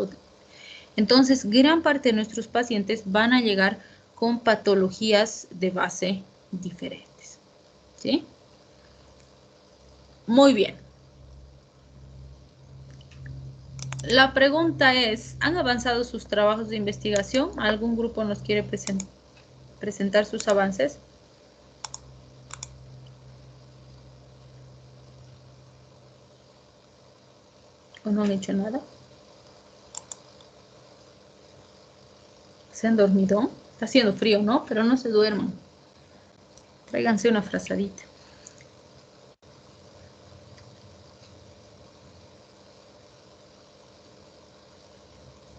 Entonces, gran parte de nuestros pacientes van a llegar con patologías de base diferentes. ¿Sí? Muy bien. La pregunta es, ¿han avanzado sus trabajos de investigación? ¿Algún grupo nos quiere presentar sus avances? ¿O no han hecho nada? ¿Se han dormido? Está haciendo frío, ¿no? Pero no se duerman. Tráiganse una frazadita.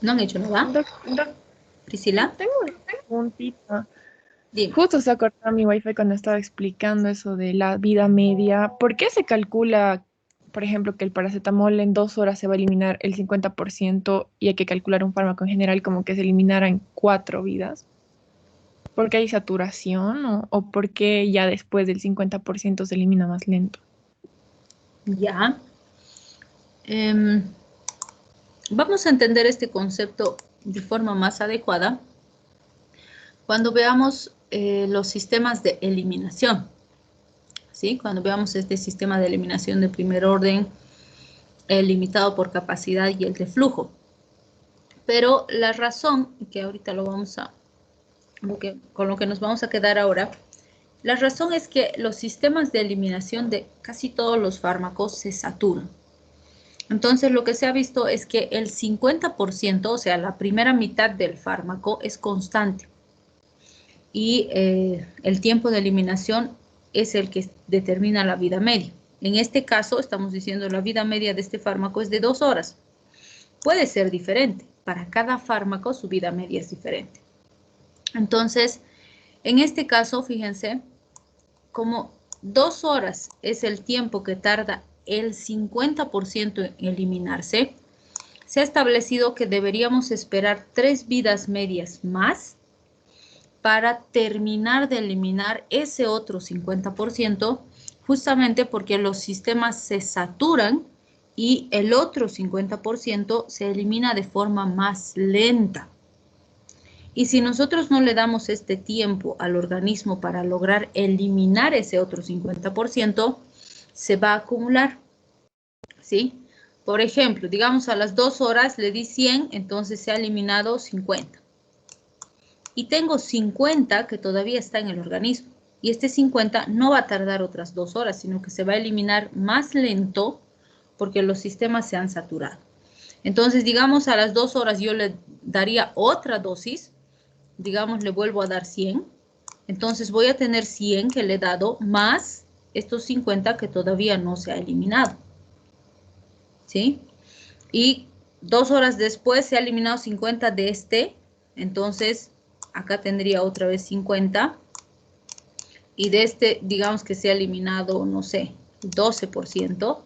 ¿No han hecho nada? ¿Priscila? Tengo una preguntita. Dime. Justo se acordó mi wifi cuando estaba explicando eso de la vida media. ¿Por qué se calcula, por ejemplo, que el paracetamol en 2 horas se va a eliminar el 50% y hay que calcular un fármaco en general como que se eliminara en 4 vidas? ¿Por qué hay saturación o por qué ya después del 50% se elimina más lento? Ya. Vamos a entender este concepto de forma más adecuada cuando veamos los sistemas de eliminación. ¿Sí? Cuando veamos este sistema de eliminación de primer orden, el limitado por capacidad y el de flujo. Pero la razón, que ahorita lo vamos a, con lo que nos vamos a quedar ahora, la razón es que los sistemas de eliminación de casi todos los fármacos se saturan. Entonces, lo que se ha visto es que el 50%, o sea, la primera mitad del fármaco es constante. Y el tiempo de eliminación es el que determina la vida media. En este caso, estamos diciendo la vida media de este fármaco es de 2 horas. Puede ser diferente. Para cada fármaco, su vida media es diferente. Entonces, en este caso, fíjense, como 2 horas es el tiempo que tarda el 50% en eliminarse, se ha establecido que deberíamos esperar 3 vidas medias más para terminar de eliminar ese otro 50%, justamente porque los sistemas se saturan y el otro 50% se elimina de forma más lenta. Y si nosotros no le damos este tiempo al organismo para lograr eliminar ese otro 50%, se va a acumular, ¿sí? Por ejemplo, digamos a las 2 horas le di 100, entonces se ha eliminado 50. Y tengo 50 que todavía está en el organismo. Y este 50 no va a tardar otras 2 horas, sino que se va a eliminar más lento porque los sistemas se han saturado. Entonces, digamos, a las 2 horas yo le daría otra dosis, digamos, le vuelvo a dar 100. Entonces voy a tener 100 que le he dado más estos 50 que todavía no se ha eliminado. ¿Sí? Y 2 horas después se ha eliminado 50 de este, entonces acá tendría otra vez 50. Y de este, digamos que se ha eliminado, no sé, 12%.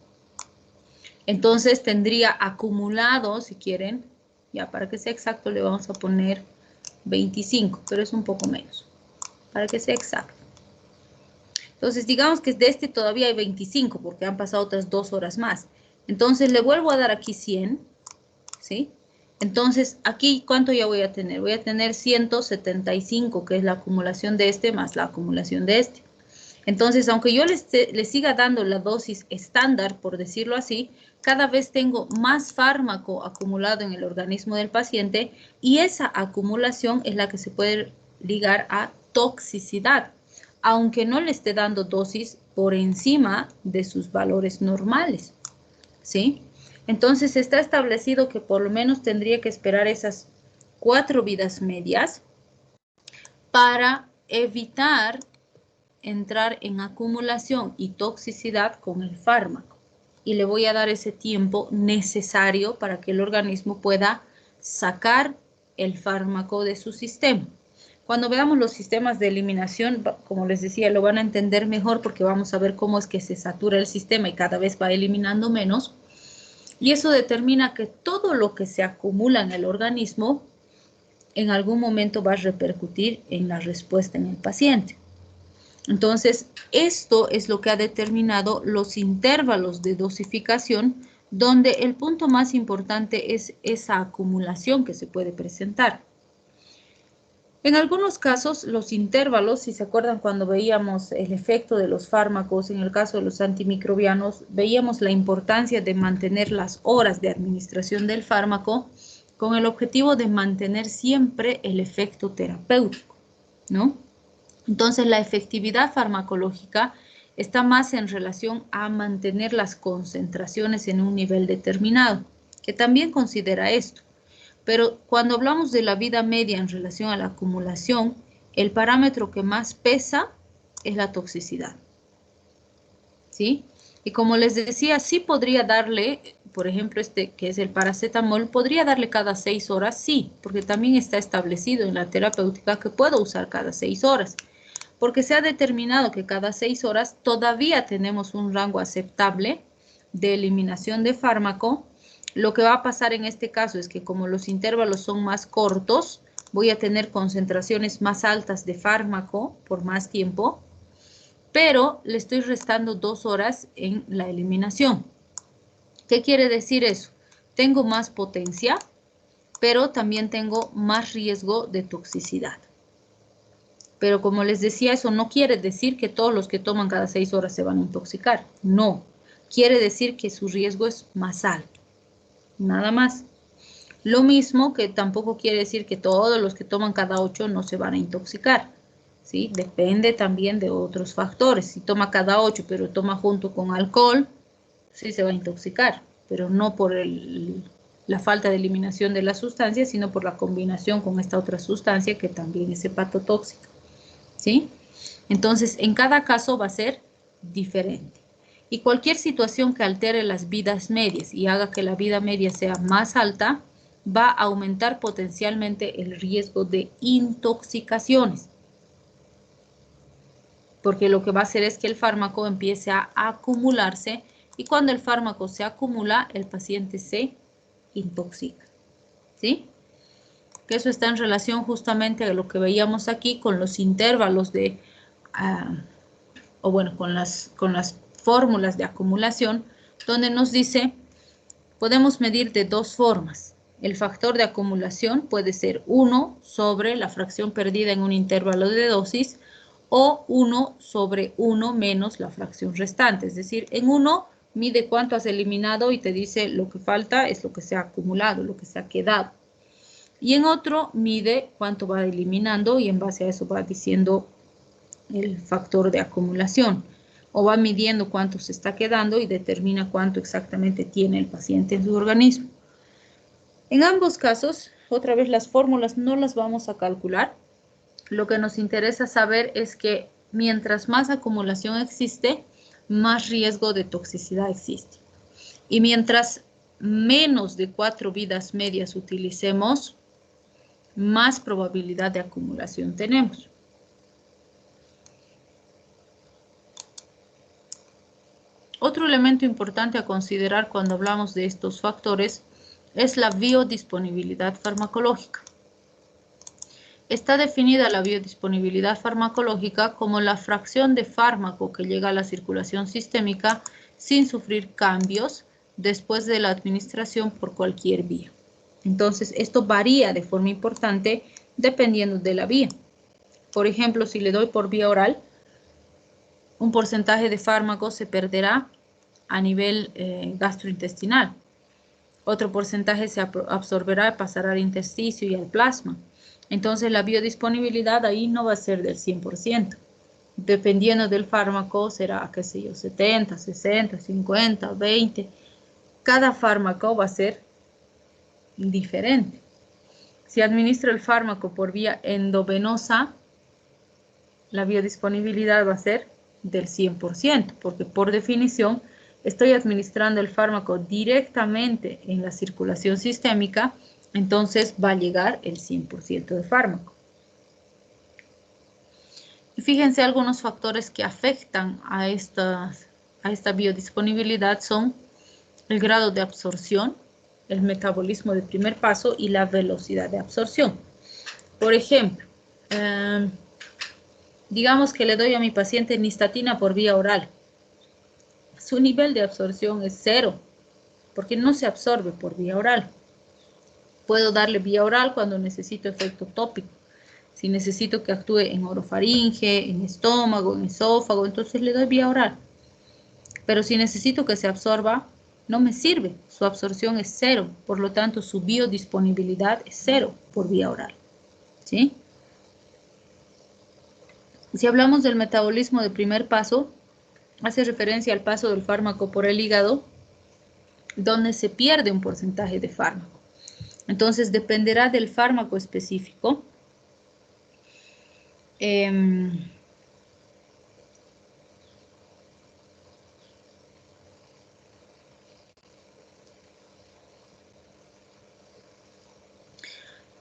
Entonces tendría acumulado, si quieren, ya para que sea exacto le vamos a poner 25, pero es un poco menos, para que sea exacto. Entonces digamos que de este todavía hay 25, porque han pasado otras 2 horas más. Entonces le vuelvo a dar aquí 100, ¿sí? Entonces aquí, ¿cuánto ya voy a tener? Voy a tener 175, que es la acumulación de este más la acumulación de este. Entonces, aunque yo le siga dando la dosis estándar, por decirlo así, cada vez tengo más fármaco acumulado en el organismo del paciente y esa acumulación es la que se puede ligar a toxicidad, aunque no le esté dando dosis por encima de sus valores normales, ¿sí? Entonces, está establecido que por lo menos tendría que esperar esas 4 vidas medias para evitar entrar en acumulación y toxicidad con el fármaco. Y le voy a dar ese tiempo necesario para que el organismo pueda sacar el fármaco de su sistema. Cuando veamos los sistemas de eliminación, como les decía, lo van a entender mejor porque vamos a ver cómo es que se satura el sistema y cada vez va eliminando menos. Y eso determina que todo lo que se acumula en el organismo en algún momento va a repercutir en la respuesta en el paciente. Entonces, esto es lo que ha determinado los intervalos de dosificación, donde el punto más importante es esa acumulación que se puede presentar. En algunos casos, los intervalos, si se acuerdan cuando veíamos el efecto de los fármacos, en el caso de los antimicrobianos, veíamos la importancia de mantener las horas de administración del fármaco con el objetivo de mantener siempre el efecto terapéutico, ¿no? Entonces, la efectividad farmacológica está más en relación a mantener las concentraciones en un nivel determinado, que también considera esto. Pero cuando hablamos de la vida media en relación a la acumulación, el parámetro que más pesa es la toxicidad, ¿sí? Y como les decía, sí podría darle, por ejemplo, este que es el paracetamol, podría darle cada 6 horas, sí, porque también está establecido en la terapéutica que puedo usar cada 6 horas. Porque se ha determinado que cada 6 horas todavía tenemos un rango aceptable de eliminación de fármaco. Lo que va a pasar en este caso es que como los intervalos son más cortos, voy a tener concentraciones más altas de fármaco por más tiempo, pero le estoy restando 2 horas en la eliminación. ¿Qué quiere decir eso? Tengo más potencia, pero también tengo más riesgo de toxicidad. Pero como les decía, eso no quiere decir que todos los que toman cada 6 horas se van a intoxicar. No, quiere decir que su riesgo es más alto. Nada más. Lo mismo que tampoco quiere decir que todos los que toman cada 8 no se van a intoxicar. ¿Sí? Depende también de otros factores. Si toma cada 8 pero toma junto con alcohol, sí se va a intoxicar. Pero no por la falta de eliminación de la sustancia, sino por la combinación con esta otra sustancia que también es hepatotóxica. ¿Sí? Entonces, en cada caso va a ser diferente. Y cualquier situación que altere las vidas medias y haga que la vida media sea más alta, va a aumentar potencialmente el riesgo de intoxicaciones. Porque lo que va a hacer es que el fármaco empiece a acumularse y cuando el fármaco se acumula, el paciente se intoxica. ¿Sí? Que eso está en relación justamente a lo que veíamos aquí con los intervalos de, o bueno, con las fórmulas de acumulación, donde nos dice, podemos medir de 2 formas El factor de acumulación puede ser 1 sobre la fracción perdida en un intervalo de dosis o 1 sobre 1 menos la fracción restante. Es decir, en 1 mide cuánto has eliminado y te dice lo que falta es lo que se ha acumulado, lo que se ha quedado. Y en otro mide cuánto va eliminando y en base a eso va diciendo el factor de acumulación. O va midiendo cuánto se está quedando y determina cuánto exactamente tiene el paciente en su organismo. En ambos casos, otra vez las fórmulas no las vamos a calcular. Lo que nos interesa saber es que mientras más acumulación existe, más riesgo de toxicidad existe. Y mientras menos de 4 vidas medias utilicemos, más probabilidad de acumulación tenemos. Otro elemento importante a considerar cuando hablamos de estos factores es la biodisponibilidad farmacológica. Está definida la biodisponibilidad farmacológica como la fracción de fármaco que llega a la circulación sistémica sin sufrir cambios después de la administración por cualquier vía. Entonces, esto varía de forma importante dependiendo de la vía. Por ejemplo, si le doy por vía oral, un porcentaje de fármaco se perderá a nivel gastrointestinal. Otro porcentaje se absorberá y pasará al intersticio y al plasma. Entonces, la biodisponibilidad ahí no va a ser del 100%. Dependiendo del fármaco, será, qué sé yo, 70, 60, 50, 20. Cada fármaco va a ser diferente. Si administro el fármaco por vía endovenosa, la biodisponibilidad va a ser del 100%, porque por definición estoy administrando el fármaco directamente en la circulación sistémica, entonces va a llegar el 100% de fármaco. Y fíjense, algunos factores que afectan a esta biodisponibilidad son el grado de absorción, el metabolismo de primer paso y la velocidad de absorción. Por ejemplo, digamos que le doy a mi paciente nistatina por vía oral. Su nivel de absorción es 0, porque no se absorbe por vía oral. Puedo darle vía oral cuando necesito efecto tópico. Si necesito que actúe en orofaringe, en estómago, en esófago, entonces le doy vía oral. Pero si necesito que se absorba, no me sirve. Su absorción es 0, por lo tanto su biodisponibilidad es 0 por vía oral. ¿Sí? Si hablamos del metabolismo de primer paso, hace referencia al paso del fármaco por el hígado, donde se pierde un porcentaje de fármaco. Entonces, dependerá del fármaco específico.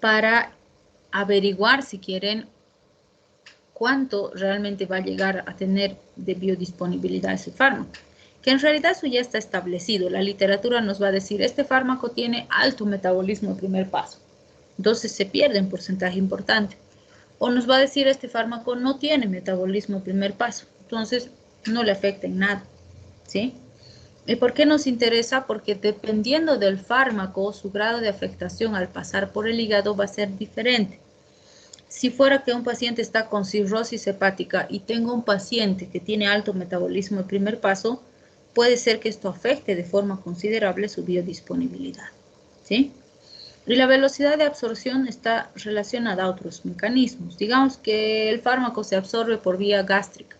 Para averiguar, si quieren, cuánto realmente va a llegar a tener de biodisponibilidad ese fármaco. Que en realidad eso ya está establecido. La literatura nos va a decir, este fármaco tiene alto metabolismo de primer paso. Entonces se pierde un porcentaje importante. O nos va a decir, este fármaco no tiene metabolismo de primer paso. Entonces no le afecta en nada. ¿Sí? ¿Y por qué nos interesa? Porque dependiendo del fármaco, su grado de afectación al pasar por el hígado va a ser diferente. Si fuera que un paciente está con cirrosis hepática y tengo un paciente que tiene alto metabolismo de primer paso, puede ser que esto afecte de forma considerable su biodisponibilidad. ¿Sí? Y la velocidad de absorción está relacionada a otros mecanismos. Digamos que el fármaco se absorbe por vía gástrica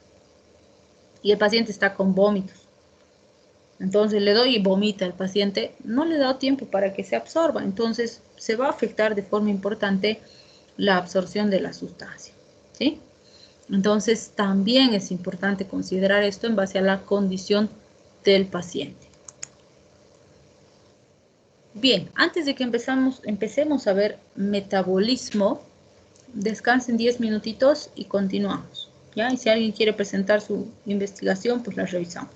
y el paciente está con vómitos. Entonces le doy y vomita el paciente, no le da tiempo para que se absorba, entonces se va a afectar de forma importante la absorción de la sustancia, ¿sí? Entonces también es importante considerar esto en base a la condición del paciente. Bien, antes de que empecemos a ver metabolismo, descansen 10 minutitos y continuamos, ¿ya? Y si alguien quiere presentar su investigación, pues la revisamos.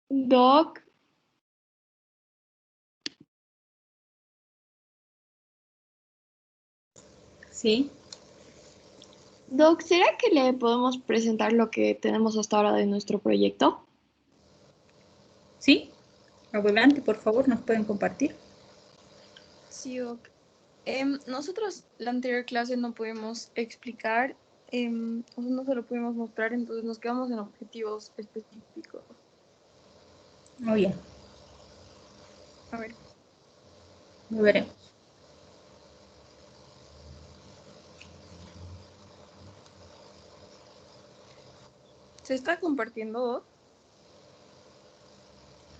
Doc, ¿Sí? Doc, ¿será que le podemos presentar lo que tenemos hasta ahora de nuestro proyecto? ¿Sí? Adelante, por favor, nos pueden compartir. Sí, ok. Nosotros la anterior clase no pudimos explicar, o sea, no se lo pudimos mostrar, entonces nos quedamos en objetivos específicos. Oh, ya, A ver, lo veremos. ¿se está compartiendo?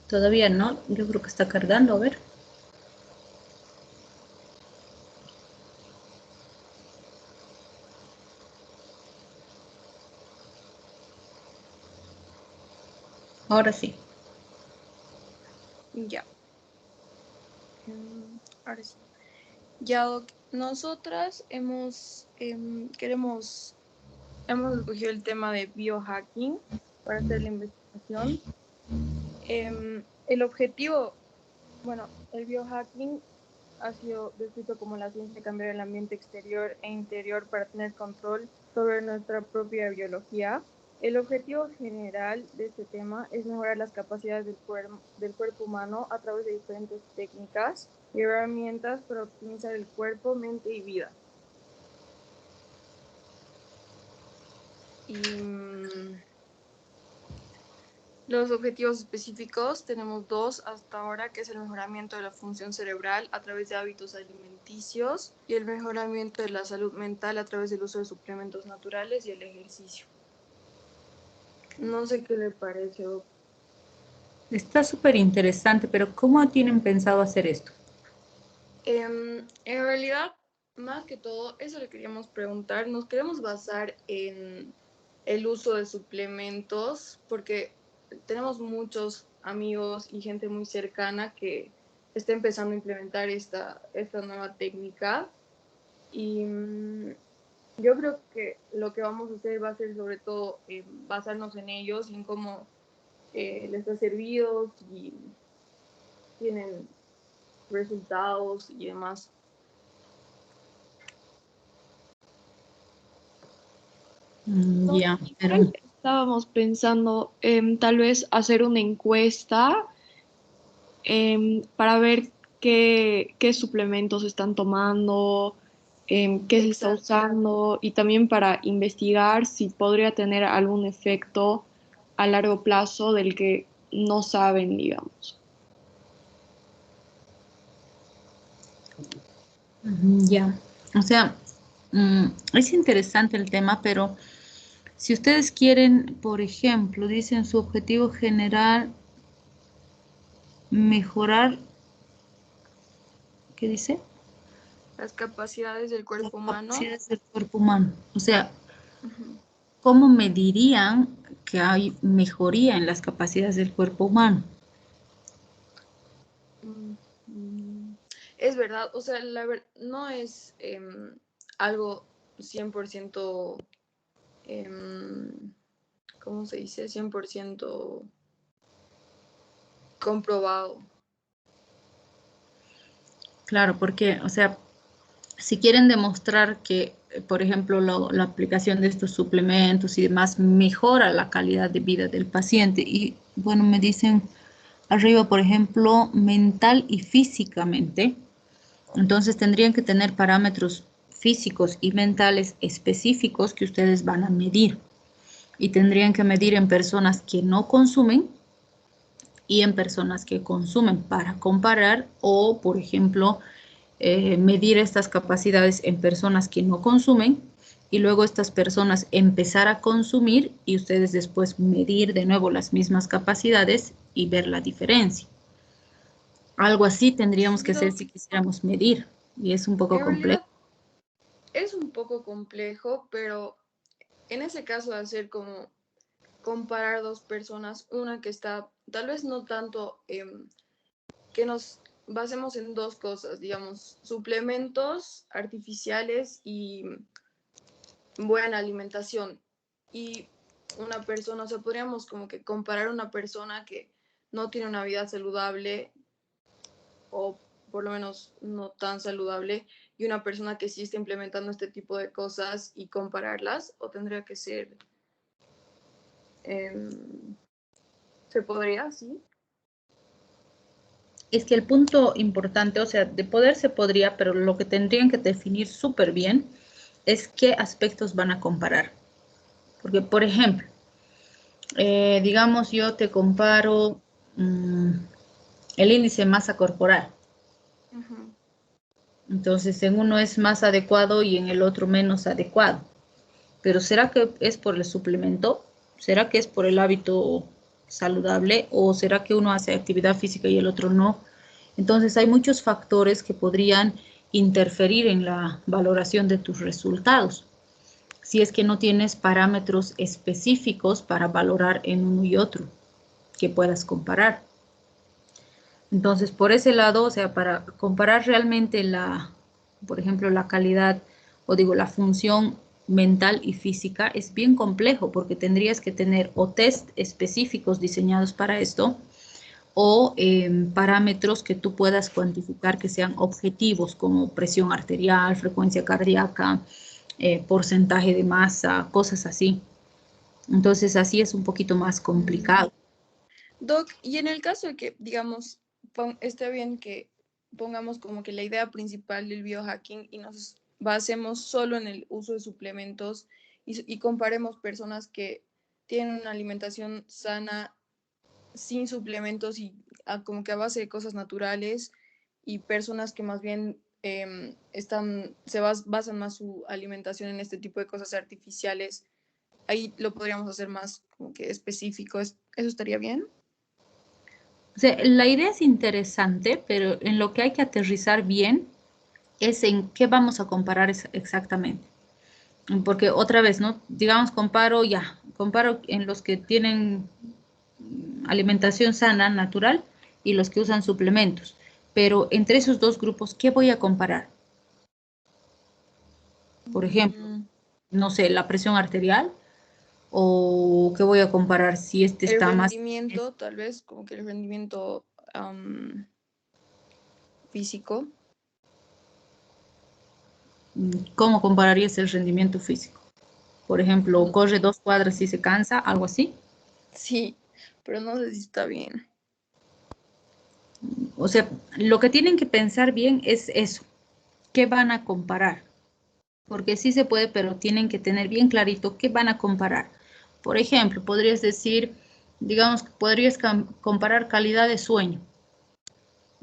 Todavía no, yo creo que está cargando, a ver. Ahora sí. Ya. Ahora sí. Ya, Doc, nosotras hemos escogido el tema de biohacking para hacer la investigación. El objetivo, bueno, el biohacking ha sido descrito como la ciencia de cambiar el ambiente exterior e interior para tener control sobre nuestra propia biología. El objetivo general de este tema es mejorar las capacidades del cuerpo humano a través de diferentes técnicas y herramientas para optimizar el cuerpo, mente y vida. Y los objetivos específicos tenemos dos hasta ahora, que es el mejoramiento de la función cerebral a través de hábitos alimenticios y el mejoramiento de la salud mental a través del uso de suplementos naturales y el ejercicio. No sé qué le parece. Está súper interesante, pero ¿cómo tienen pensado hacer esto? En realidad, más que todo, eso le queríamos preguntar. Nos queremos basar en el uso de suplementos porque tenemos muchos amigos y gente muy cercana que está empezando a implementar esta nueva técnica y yo creo que lo que vamos a hacer va a ser sobre todo basarnos en ellos y en cómo les ha servido, si tienen resultados y demás. Ya, pero Estábamos pensando en tal vez hacer una encuesta para ver qué suplementos están tomando, qué se está Exacto. usando y también para investigar si podría tener algún efecto a largo plazo del que no saben, digamos. ya. O sea, es interesante el tema, pero si ustedes quieren, por ejemplo, dicen su objetivo general, mejorar, ¿qué dice? Las capacidades del Las cuerpo humano. capacidades del cuerpo humano. O sea, Ujú. ¿cómo medirían que hay mejoría en las capacidades del cuerpo humano? Es verdad, o sea, no es algo 100%, ¿cómo se dice? 100% comprobado. Claro, porque, o sea, si quieren demostrar que, por ejemplo, la aplicación de estos suplementos y demás mejora la calidad de vida del paciente, y bueno, me dicen arriba, por ejemplo, mental y físicamente, entonces tendrían que tener parámetros físicos y mentales específicos que ustedes van a medir y tendrían que medir en personas que no consumen y en personas que consumen para comparar o, por ejemplo, medir estas capacidades en personas que no consumen y luego estas personas empezar a consumir y ustedes después medir de nuevo las mismas capacidades y ver la diferencia. Algo así tendríamos que Sí, hacer si quisiéramos medir y es un poco en complejo. realidad es un poco complejo, pero en ese caso de hacer como comparar dos personas, una que está tal vez no tanto que nos basemos en dos cosas, digamos, suplementos artificiales y buena alimentación. Y una persona, o sea, podríamos como que comparar una persona que no tiene una vida saludable o por lo menos no tan saludable y una persona que sí está implementando este tipo de cosas y compararlas? ¿O tendría que ser, se podría, sí? Es que el punto importante, o sea, de poder se podría, pero lo que tendrían que definir súper bien es qué aspectos van a comparar. Porque, por ejemplo, digamos yo te comparo el índice de masa corporal. Ujú. Entonces, en uno es más adecuado y en el otro menos adecuado. Pero ¿será que es por el suplemento? ¿Será que es por el hábito saludable? ¿O será que uno hace actividad física y el otro no? Entonces, hay muchos factores que podrían interferir en la valoración de tus resultados, si es que no tienes parámetros específicos para valorar en uno y otro que puedas comparar. Entonces, por ese lado, o sea, para comparar realmente por ejemplo, la calidad o digo, la función mental y física es bien complejo porque tendrías que tener o test específicos diseñados para esto o parámetros que tú puedas cuantificar que sean objetivos como presión arterial, frecuencia cardíaca, porcentaje de masa, cosas así. Entonces, así es un poquito más complicado. Doc, y en el caso de que, digamos, esté bien que pongamos como que la idea principal del biohacking y nos basemos solo en el uso de suplementos y comparemos personas que tienen una alimentación sana sin suplementos y como que a base de cosas naturales y personas que más bien basan más su alimentación en este tipo de cosas artificiales, ahí lo podríamos hacer más como que específico. ¿Eso estaría bien? O sea, la idea es interesante, pero en lo que hay que aterrizar bien es en qué vamos a comparar exactamente. Porque otra vez, ¿no? Digamos, comparo en los que tienen alimentación sana, natural, y los que usan suplementos. Pero entre esos dos grupos, ¿qué voy a comparar? Por ejemplo, Mm, no sé, la presión arterial, o qué voy a comparar si este el está más... rendimiento, tal vez, como que el rendimiento físico. ¿Cómo compararías el rendimiento físico? Por ejemplo, Mm, corre 2 cuadras y se cansa, algo así. sí, pero no sé si está bien. O sea, lo que tienen que pensar bien es eso. ¿Qué van a comparar? Porque sí se puede, pero tienen que tener bien clarito qué van a comparar. Por ejemplo, podrías decir, digamos, podrías comparar calidad de sueño.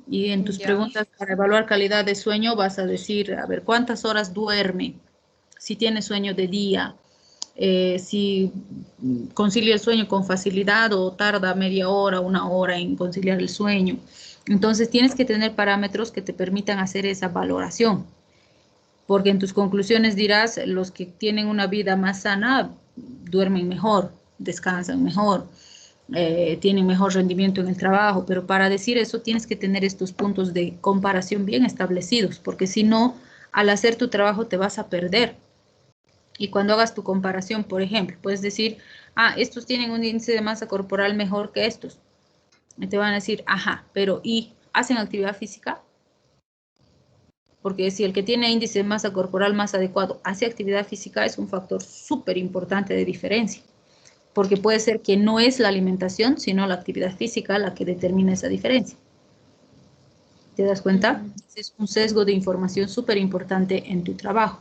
Y en tus Ya. preguntas para evaluar calidad de sueño vas a decir, a ver, ¿cuántas horas duerme? Si tiene sueño de día, si concilia el sueño con facilidad o tarda media hora, 1 hora en conciliar el sueño. Entonces tienes que tener parámetros que te permitan hacer esa valoración, porque en tus conclusiones dirás, los que tienen una vida más sana duermen mejor, descansan mejor, tienen mejor rendimiento en el trabajo, pero para decir eso tienes que tener estos puntos de comparación bien establecidos, porque si no, al hacer tu trabajo te vas a perder. Y cuando hagas tu comparación, por ejemplo, puedes decir, estos tienen un índice de masa corporal mejor que estos. Y te van a decir, ajá, pero ¿y hacen actividad física? Porque si el que tiene índice de masa corporal más adecuado hace actividad física, es un factor súper importante de diferencia. Porque puede ser que no es la alimentación, sino la actividad física la que determina esa diferencia. ¿Te das cuenta? Mm, Es un sesgo de información súper importante en tu trabajo.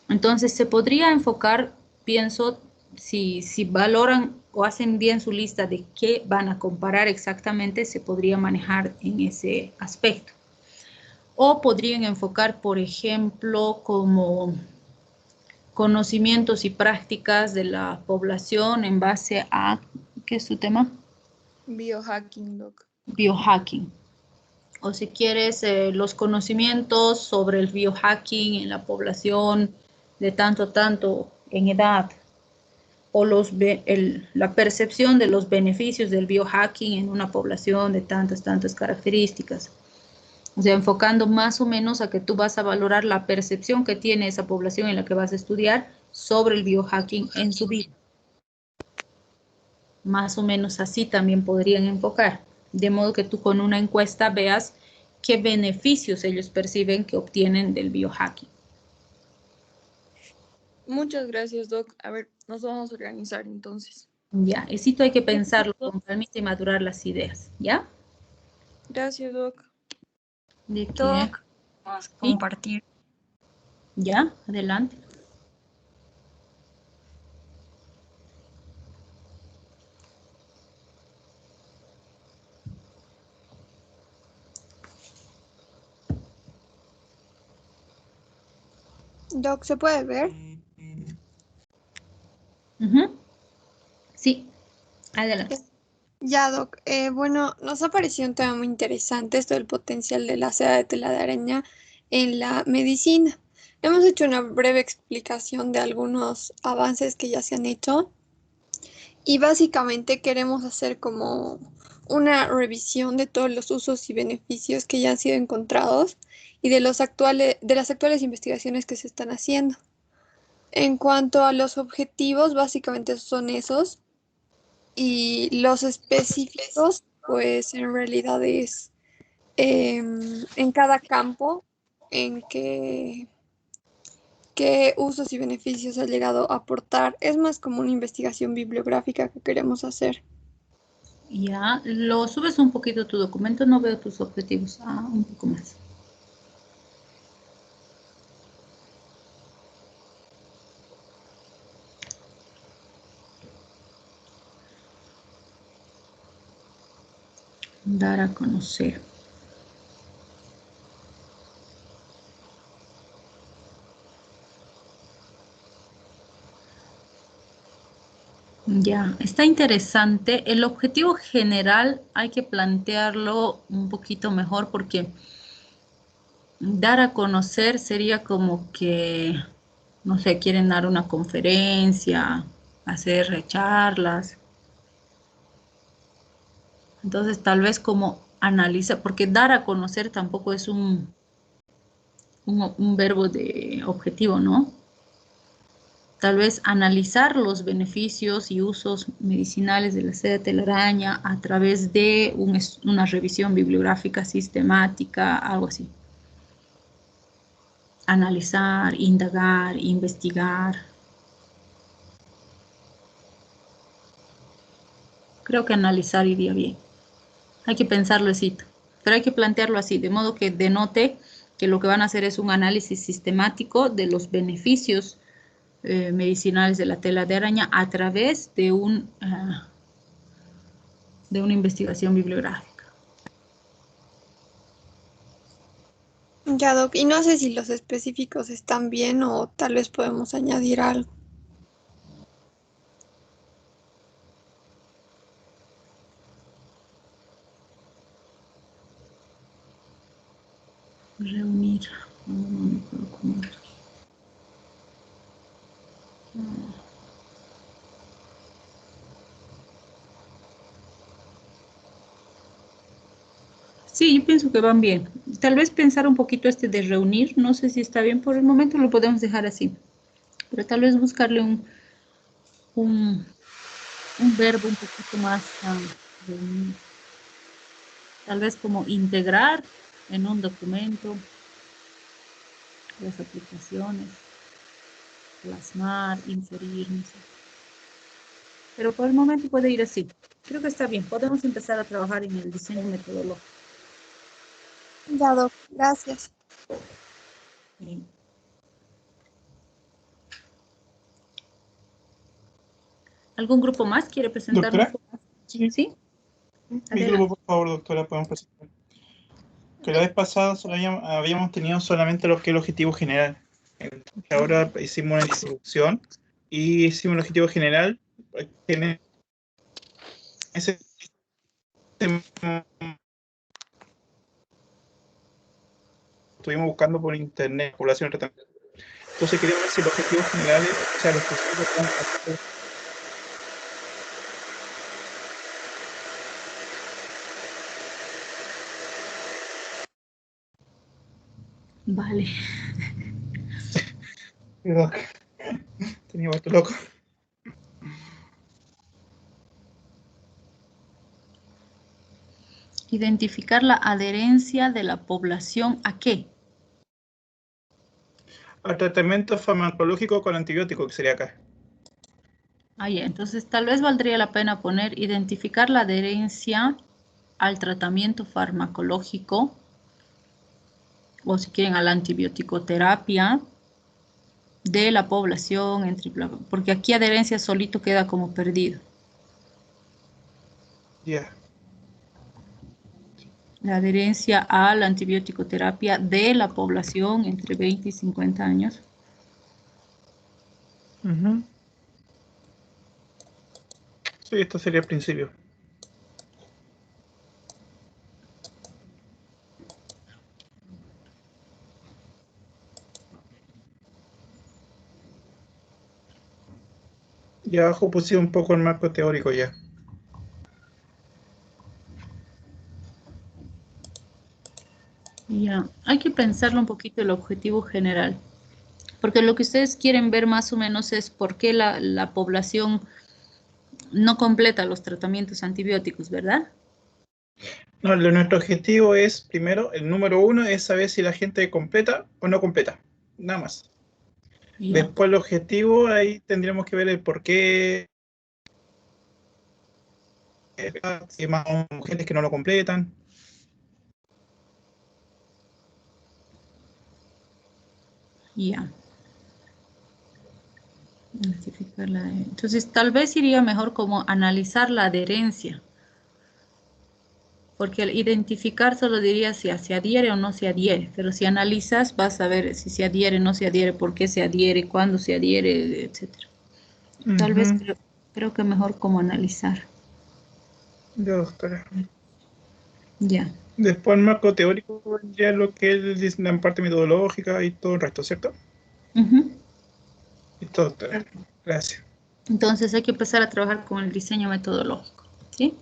Entonces, se podría enfocar, pienso, si valoran o hacen bien su lista de qué van a comparar exactamente, se podría manejar en ese aspecto. O podrían enfocar, por ejemplo, como conocimientos y prácticas de la población en base a, ¿qué es su tema? biohacking, doc. Biohacking. O si quieres, los conocimientos sobre el biohacking en la población de tanto a tanto en edad, o la percepción de los beneficios del biohacking en una población de tantas características. O sea, enfocando más o menos a que tú vas a valorar la percepción que tiene esa población en la que vas a estudiar sobre el biohacking en su vida. Más o menos así también podrían enfocar, de modo que tú con una encuesta veas qué beneficios ellos perciben que obtienen del biohacking. Muchas gracias, Doc. A ver, nos vamos a organizar entonces. Ya, esito hay que pensarlo con calmita y madurar las ideas, ¿ya? Gracias, Doc. ¿De qué? Doc, vamos a compartir. ¿Ya? Adelante. Doc, ¿se puede ver? Sí, adelante. Ya, Doc. Bueno, nos ha parecido un tema muy interesante esto del potencial de la seda de tela de araña en la medicina. Hemos hecho una breve explicación de algunos avances que ya se han hecho y básicamente queremos hacer como una revisión de todos los usos y beneficios que ya han sido encontrados y de las actuales investigaciones que se están haciendo. En cuanto a los objetivos, básicamente son esos. Y los específicos, pues en realidad es en cada campo en qué usos y beneficios ha llegado a aportar. Es más como una investigación bibliográfica que queremos hacer. Ya, lo subes un poquito tu documento, no veo tus objetivos. Ah, un poco más. Dar a conocer. Ya, está interesante. El objetivo general hay que plantearlo un poquito mejor porque dar a conocer sería como que, no sé, quieren dar una conferencia, hacer charlas. Entonces, tal vez como analiza, porque dar a conocer tampoco es un verbo de objetivo, ¿no? Tal vez analizar los beneficios y usos medicinales de la seda de telaraña a través de una revisión bibliográfica sistemática, algo así. Analizar, indagar, investigar. Creo que analizar iría bien. Hay que pensarlo así, pero hay que plantearlo así, de modo que denote que lo que van a hacer es un análisis sistemático de los beneficios medicinales de la tela de araña a través de de una investigación bibliográfica. Ya, Doc, y no sé si los específicos están bien o tal vez podemos añadir algo. Reunir. Sí, yo pienso que van bien. Tal vez pensar un poquito este de reunir, no sé si está bien por el momento, lo podemos dejar así. Pero tal vez buscarle un, un verbo un poquito más, tal vez como integrar en un documento las aplicaciones, plasmar, inserir, no sé. Pero por el momento puede ir así. Creo que está bien. Podemos empezar a trabajar en el diseño metodológico. Ya, Doc, gracias. Bien. ¿Algún grupo más quiere presentarnos? Doctora, sí, ¿Sí? mi Adelante. grupo, por favor, doctora, podemos presentar. Que la vez pasada solo habíamos tenido solamente lo que es el objetivo general. Ahora hicimos una distribución y hicimos el objetivo general. En ese estuvimos buscando por internet población de tratamiento. Entonces queríamos ver si los objetivos generales, o sea, los específicos, Vale. tenía vuelto loco. Identificar la adherencia de la población ¿a qué? Al tratamiento farmacológico con antibiótico, que sería acá. Ya. Entonces tal vez valdría la pena poner identificar la adherencia al tratamiento farmacológico, o si quieren a la antibioticoterapia de la población, porque aquí adherencia solito queda como perdido. Ya. La adherencia a la antibioticoterapia de la población entre 20 y 50 años. Sí, esto sería el principio. Y abajo puse un poco el marco teórico ya. Ya, hay que pensarlo un poquito el objetivo general, porque lo que ustedes quieren ver más o menos es por qué la población no completa los tratamientos antibióticos, ¿verdad? No, nuestro objetivo es, primero, el número 1 es saber si la gente completa o no completa. Nada más. Ya. Después el objetivo, ahí tendríamos que ver el por qué. Si hay más mujeres que no lo completan. Ya. Entonces, tal vez iría mejor como analizar la adherencia, porque al identificar solo diría si se adhiere o no se adhiere, pero si analizas vas a ver si se adhiere, no se adhiere, por qué se adhiere, cuándo se adhiere, etcétera. Tal vez creo que mejor como analizar. Ya, doctora. Ya. Después el marco teórico, ya lo que es la parte metodológica y todo el resto, ¿cierto? Listo, doctora. Gracias. Entonces hay que empezar a trabajar con el diseño metodológico, ¿sí?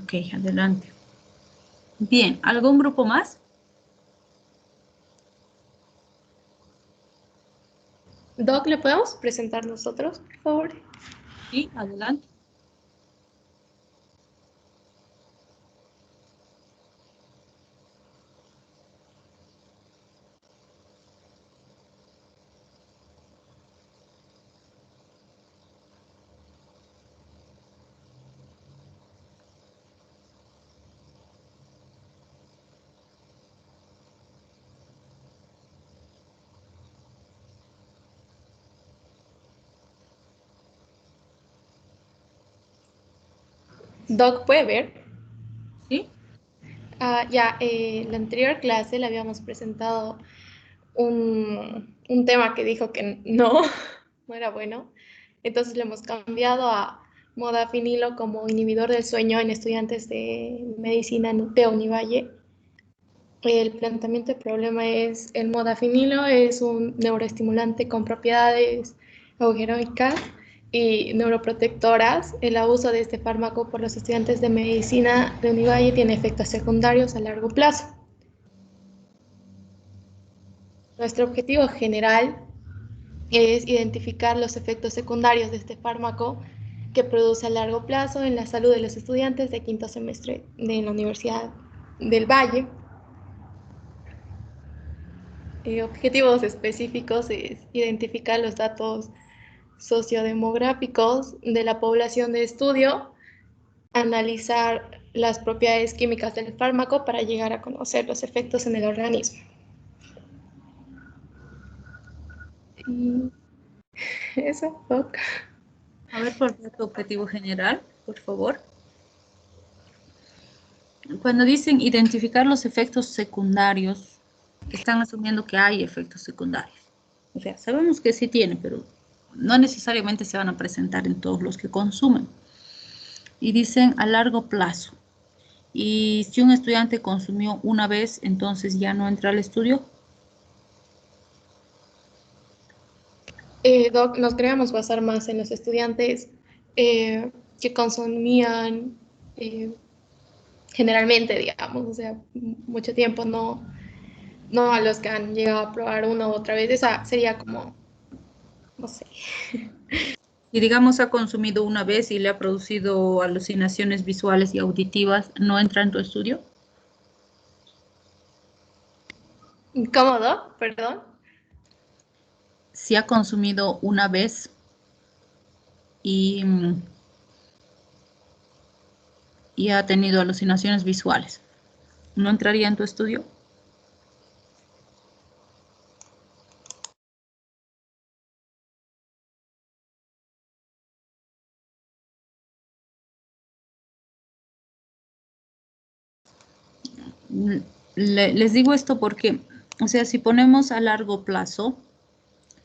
Ok, adelante. Bien, ¿algún grupo más? Doc, ¿le podemos presentar nosotros, por favor? Sí, adelante. Doc, ¿puede ver? Sí. La anterior clase le habíamos presentado un tema que dijo que no, no era bueno. Entonces le hemos cambiado a modafinilo como inhibidor del sueño en estudiantes de medicina de Univalle. El planteamiento del problema es el modafinilo es un neuroestimulante con propiedades augeroicas y neuroprotectoras. El abuso de este fármaco por los estudiantes de medicina de Univalle tiene efectos secundarios a largo plazo. Nuestro objetivo general es identificar los efectos secundarios de este fármaco que produce a largo plazo en la salud de los estudiantes de quinto semestre de la Universidad del Valle. Objetivos específicos es identificar los datos sociodemográficos de la población de estudio, analizar las propiedades químicas del fármaco para llegar a conocer los efectos en el organismo. Y eso, Doc. A ver, ¿cuál es tu objetivo general, por favor? Cuando dicen identificar los efectos secundarios, están asumiendo que hay efectos secundarios. O sea, sabemos que sí tiene, pero no necesariamente se van a presentar en todos los que consumen. Y dicen a largo plazo. Y si un estudiante consumió una vez, entonces ya no entra al estudio. Doc, nos queríamos basar más en los estudiantes que consumían generalmente, digamos, o sea, mucho tiempo, no a los que han llegado a probar una u otra vez. Esa sería como no sé. Y digamos ha consumido una vez y le ha producido alucinaciones visuales y auditivas, ¿no entra en tu estudio? ¿Incómodo? Perdón. Si ha consumido una vez y, y ha tenido alucinaciones visuales, ¿no entraría en tu estudio? Les digo esto porque, o sea, si ponemos a largo plazo,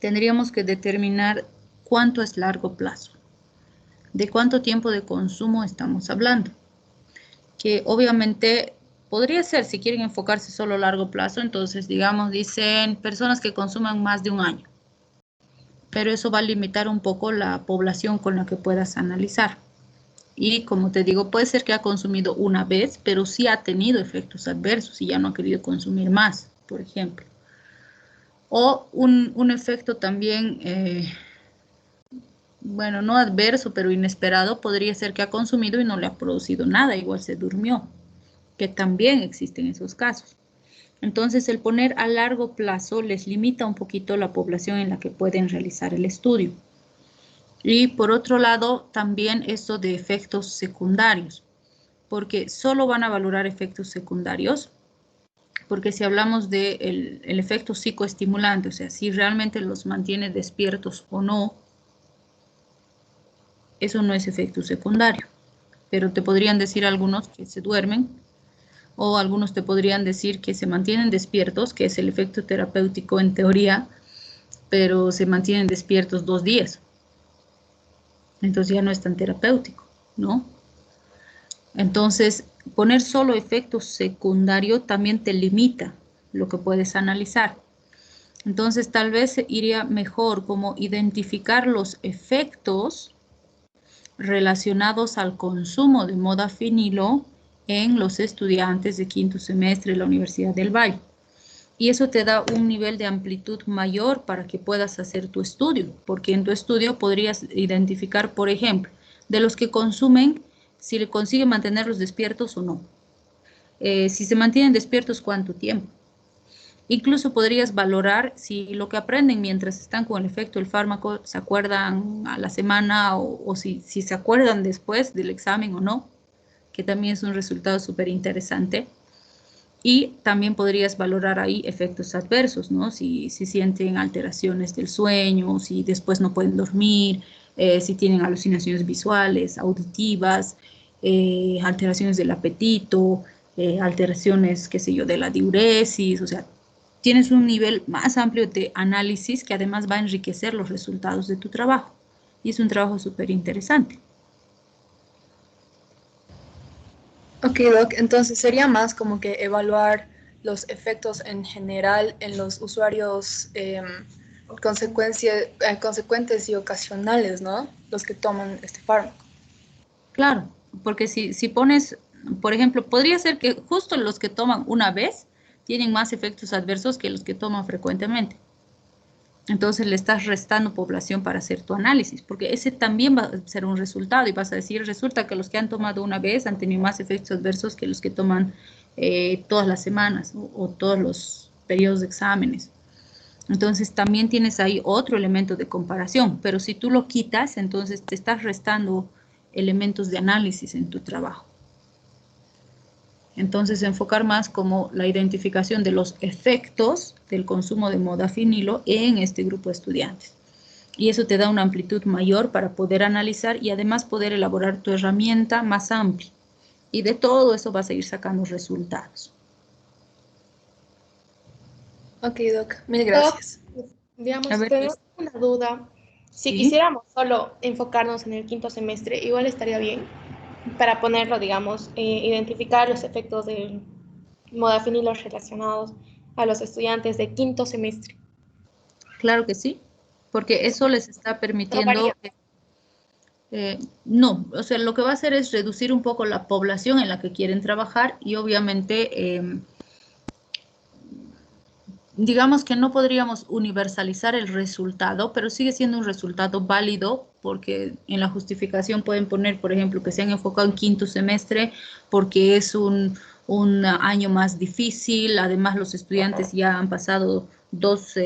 tendríamos que determinar cuánto es largo plazo, de cuánto tiempo de consumo estamos hablando, que obviamente podría ser, si quieren enfocarse solo a largo plazo, entonces digamos, dicen personas que consuman más de un año, pero eso va a limitar un poco la población con la que puedas analizar. Y como te digo, puede ser que ha consumido una vez, pero sí ha tenido efectos adversos y ya no ha querido consumir más, por ejemplo. O un efecto también, bueno, no adverso, pero inesperado, podría ser que ha consumido y no le ha producido nada, igual se durmió, que también existen esos casos. Entonces, el poner a largo plazo les limita un poquito la población en la que pueden realizar el estudio. Y por otro lado, también esto de efectos secundarios, porque solo van a valorar efectos secundarios, porque si hablamos del efecto psicoestimulante, o sea, si realmente los mantiene despiertos o no, eso no es efecto secundario. Pero te podrían decir algunos que se duermen, o algunos te podrían decir que se mantienen despiertos, que es el efecto terapéutico en teoría, pero se mantienen despiertos 2 días. Entonces ya no es tan terapéutico, ¿no? Entonces, poner solo efecto secundario también te limita lo que puedes analizar. Entonces, tal vez iría mejor como identificar los efectos relacionados al consumo de modafinilo en los estudiantes de quinto semestre de la Universidad del Valle. Y eso te da un nivel de amplitud mayor para que puedas hacer tu estudio, porque en tu estudio podrías identificar, por ejemplo, de los que consumen, si le consigue mantenerlos despiertos o no. Si se mantienen despiertos, ¿cuánto tiempo? Incluso podrías valorar si lo que aprenden mientras están con el efecto del fármaco se acuerdan a la semana o si se acuerdan después del examen o no, que también es un resultado súper interesante. Y también podrías valorar ahí efectos adversos, ¿no? Si sienten alteraciones del sueño, si después no pueden dormir, si tienen alucinaciones visuales, auditivas, alteraciones del apetito, alteraciones, qué sé yo, de la diuresis, o sea, tienes un nivel más amplio de análisis que además va a enriquecer los resultados de tu trabajo. Y es un trabajo súper interesante. Ok, Doc, entonces sería más como que evaluar los efectos en general en los usuarios consecuentes y ocasionales, ¿no? Los que toman este fármaco. Claro, porque si pones, por ejemplo, podría ser que justo los que toman una vez tienen más efectos adversos que los que toman frecuentemente. Entonces le estás restando población para hacer tu análisis, porque ese también va a ser un resultado y vas a decir, resulta que los que han tomado una vez han tenido más efectos adversos que los que toman todas las semanas o todos los periodos de exámenes. Entonces también tienes ahí otro elemento de comparación, pero si tú lo quitas, entonces te estás restando elementos de análisis en tu trabajo. Entonces, enfocar más como la identificación de los efectos del consumo de modafinilo en este grupo de estudiantes. Y eso te da una amplitud mayor para poder analizar y además poder elaborar tu herramienta más amplia. Y de todo eso vas a ir sacando resultados. Ok, Doc, mil gracias. Digamos, A ver, tenemos una duda. Si ¿sí? quisiéramos solo enfocarnos en el quinto semestre, igual estaría bien para ponerlo, digamos, identificar los efectos del modafinilo relacionados a los estudiantes de quinto semestre. Claro que sí, porque eso les está permitiendo... Probaría. No, o sea, lo que va a hacer es reducir un poco la población en la que quieren trabajar y obviamente digamos que no podríamos universalizar el resultado, pero sigue siendo un resultado válido porque en la justificación pueden poner, por ejemplo, que se han enfocado en quinto semestre porque es un año más difícil. Además, los estudiantes ya han pasado dos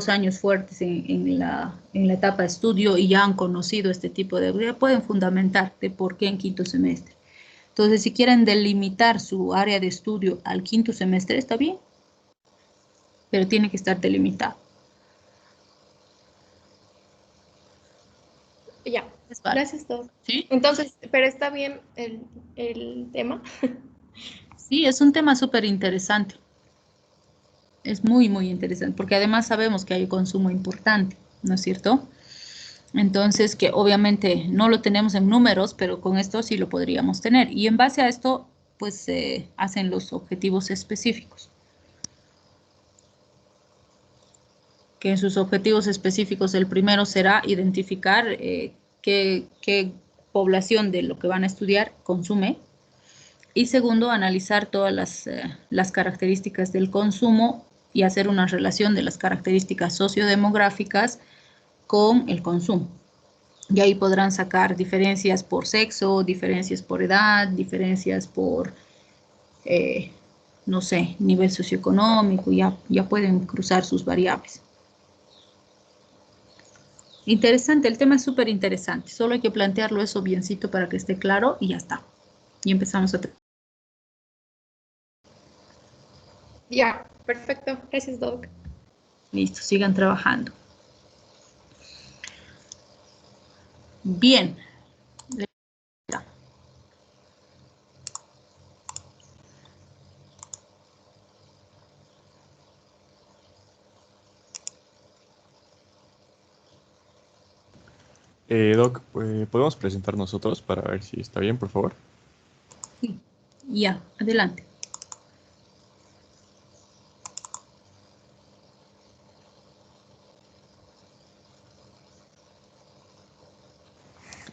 años fuertes en la etapa de estudio y ya han conocido este tipo de... Pueden fundamentar de por qué en quinto semestre. Entonces, si quieren delimitar su área de estudio al quinto semestre, está bien, pero tiene que estar delimitado. Ya, Vale. gracias, Doc. ¿Sí? Entonces, pero está bien el tema. Sí, es un tema súper interesante. Es muy, muy interesante, porque además sabemos que hay consumo importante, ¿no es cierto? Entonces, que obviamente no lo tenemos en números, pero con esto sí lo podríamos tener. Y en base a esto, pues se hacen los objetivos específicos. Que en sus objetivos específicos el primero será identificar qué población de lo que van a estudiar consume. Y segundo, analizar todas las características del consumo y hacer una relación de las características sociodemográficas con el consumo. Y ahí podrán sacar diferencias por sexo, diferencias por edad, diferencias por, no sé, nivel socioeconómico, ya pueden cruzar sus variables. Interesante, el tema es súper interesante, solo hay que plantearlo eso biencito para que esté claro y ya está. Y empezamos a... Ya, perfecto. Gracias, Doc. Listo, sigan trabajando. Bien. Doc, ¿podemos presentar nosotros para ver si está bien, por favor? Sí, ya, adelante.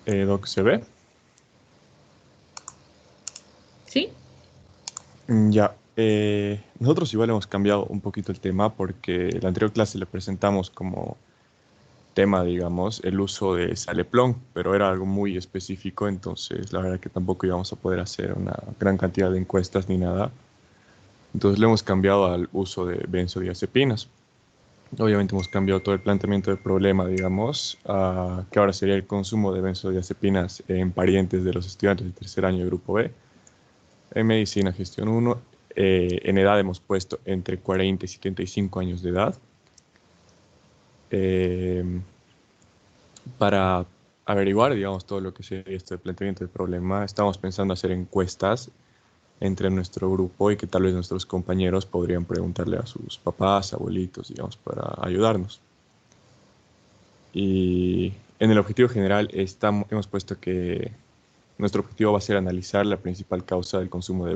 Doc, ¿se ve? ¿Sí? Ya. Nosotros igual hemos cambiado un poquito el tema porque en la anterior clase le presentamos como tema, digamos, el uso de Saleplon, pero era algo muy específico, entonces la verdad que tampoco íbamos a poder hacer una gran cantidad de encuestas ni nada. Entonces le hemos cambiado al uso de benzodiazepinas. Obviamente hemos cambiado todo el planteamiento del problema, digamos, que ahora sería el consumo de benzodiazepinas en parientes de los estudiantes del tercer año de Grupo B. En Medicina Gestión 1, en edad hemos puesto entre 40 y 75 años de edad. Para averiguar, digamos, todo lo que sería este planteamiento del problema, estamos pensando hacer encuestas entre nuestro grupo y que tal vez nuestros compañeros podrían preguntarle a sus papás, abuelitos, digamos, para ayudarnos. Y en el objetivo general hemos puesto que nuestro objetivo va a ser analizar la principal causa del consumo de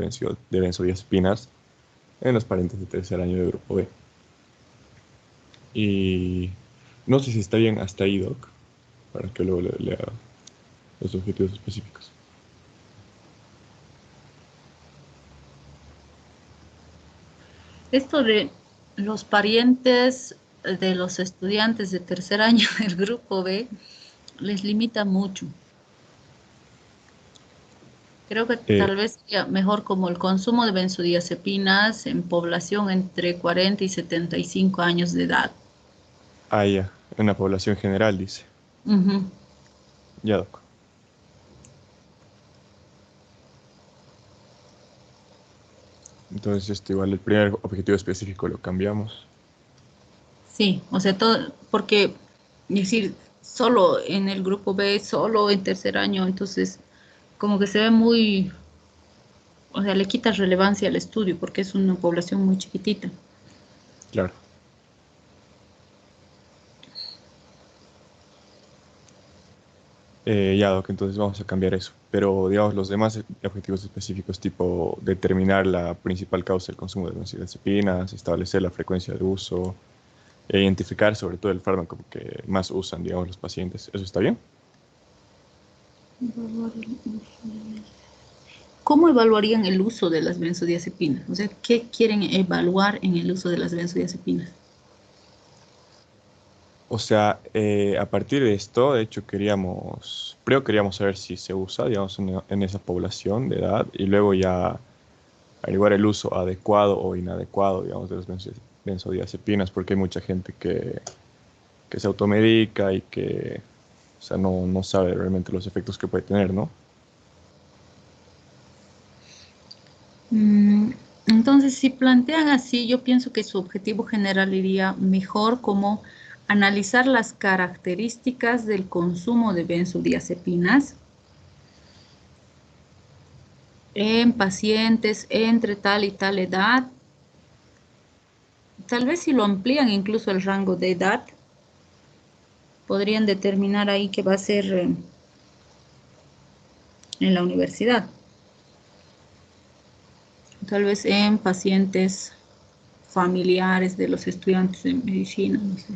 benzodiazepinas en los parientes de tercer año de Grupo B. Y no sé si está bien hasta ahí, Doc, para que luego lea los objetivos específicos. Esto de los parientes de los estudiantes de tercer año del Grupo B les limita mucho. Creo que tal vez sería mejor como el consumo de benzodiazepinas en población entre 40 y 75 años de edad. Ah, ya, en la población general, dice. Ya, Doc. Entonces, igual el primer objetivo específico lo cambiamos. Sí, o sea, todo, porque, es decir, solo en el Grupo B, solo en tercer año, entonces, como que se ve muy, o sea, le quita relevancia al estudio porque es una población muy chiquitita. Claro. Ya, Doc, entonces vamos a cambiar eso. Pero, digamos, los demás objetivos específicos, tipo determinar la principal causa del consumo de benzodiazepinas, establecer la frecuencia de uso, e identificar sobre todo el fármaco que más usan, digamos, los pacientes. ¿Eso está bien? ¿cómo evaluarían el uso de las benzodiazepinas? O sea, ¿qué quieren evaluar en el uso de las benzodiazepinas? O sea, a partir de esto, de hecho, primero queríamos saber si se usa, digamos, en esa población de edad y luego ya averiguar el uso adecuado o inadecuado, digamos, de las benzodiazepinas, porque hay mucha gente que se automedica y que, o sea, no sabe realmente los efectos que puede tener, ¿no? Entonces, si plantean así, yo pienso que su objetivo general iría mejor como analizar las características del consumo de benzodiazepinas en pacientes entre tal y tal edad. Tal vez si lo amplían incluso el rango de edad, podrían determinar ahí que va a ser en la universidad. Tal vez en pacientes familiares de los estudiantes de medicina, no sé.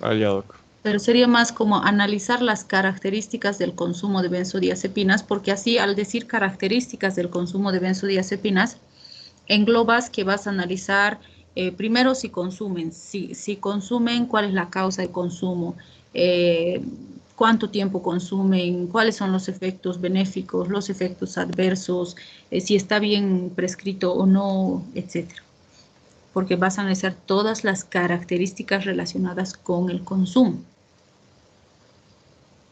Ya, doc. Pero sería más como analizar las características del consumo de benzodiazepinas, porque así al decir características del consumo de benzodiazepinas, englobas que vas a analizar primero si consumen, si consumen, cuál es la causa de consumo, cuánto tiempo consumen, cuáles son los efectos benéficos, los efectos adversos, si está bien prescrito o no, etcétera. Porque vas a analizar todas las características relacionadas con el consumo.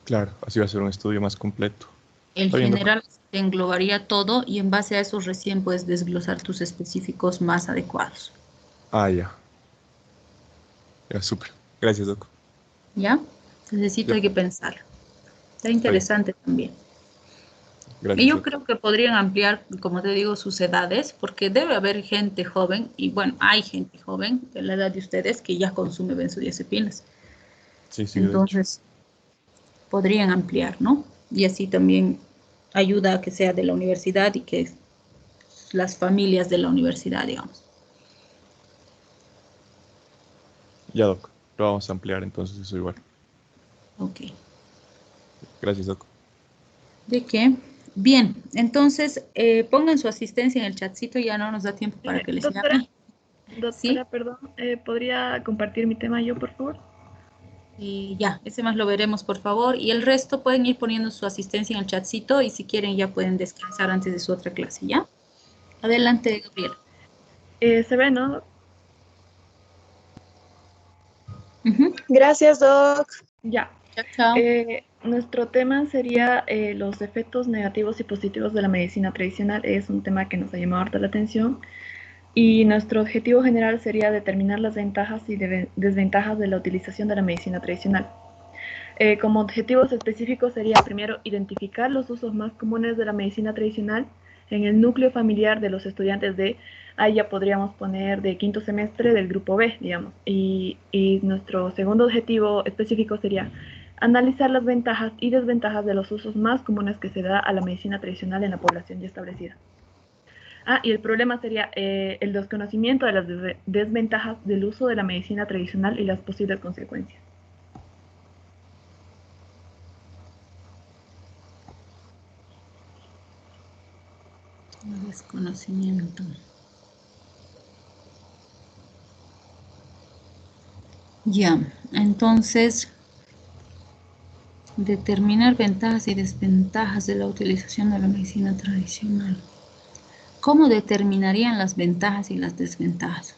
Claro, así va a ser un estudio más completo. El Está bien, doc. general te englobaría todo y en base a eso recién puedes desglosar tus específicos más adecuados. Ya. Ya, súper. Gracias, doc. ¿Ya? Necesito Ya, hay que pensar. Está está bien. interesante también. Y Gracias, yo doc. creo que podrían ampliar, como te digo, sus edades, porque debe haber gente joven, y bueno, hay gente joven de la edad de ustedes que ya consume benzodiazepinas. Sí, sí, de hecho. Entonces, podrían ampliar, ¿no? Y así también ayuda a que sea de la universidad y que las familias de la universidad, digamos. Ya, doc. Lo vamos a ampliar entonces, eso igual. Ok. Gracias, doc. ¿De qué? Bien, entonces pongan su asistencia en el chatcito, ya no nos da tiempo para que les llame. ¿Sí? Doctora, perdón, ¿podría compartir mi tema yo, por favor? Y ya, ese más lo veremos, por favor. Y el resto pueden ir poniendo su asistencia en el chatcito y si quieren ya pueden descansar antes de su otra clase, ¿ya? Adelante, Gabriela. Se ve, ¿no? Ujú. Gracias, Doc. Ya. Chao, chao. Nuestro tema sería los efectos negativos y positivos de la medicina tradicional. Es un tema que nos ha llamado harta la atención. Y nuestro objetivo general sería determinar las ventajas y desventajas de la utilización de la medicina tradicional. Como objetivos específicos sería primero identificar los usos más comunes de la medicina tradicional en el núcleo familiar de los estudiantes ahí ya podríamos poner de quinto semestre del grupo B, digamos. Y nuestro segundo objetivo específico sería analizar las ventajas y desventajas de los usos más comunes que se da a la medicina tradicional en la población ya establecida. Y el problema sería el desconocimiento de las desventajas del uso de la medicina tradicional y las posibles consecuencias. Desconocimiento. Ya, entonces, determinar ventajas y desventajas de la utilización de la medicina tradicional. ¿Cómo determinarían las ventajas y las desventajas?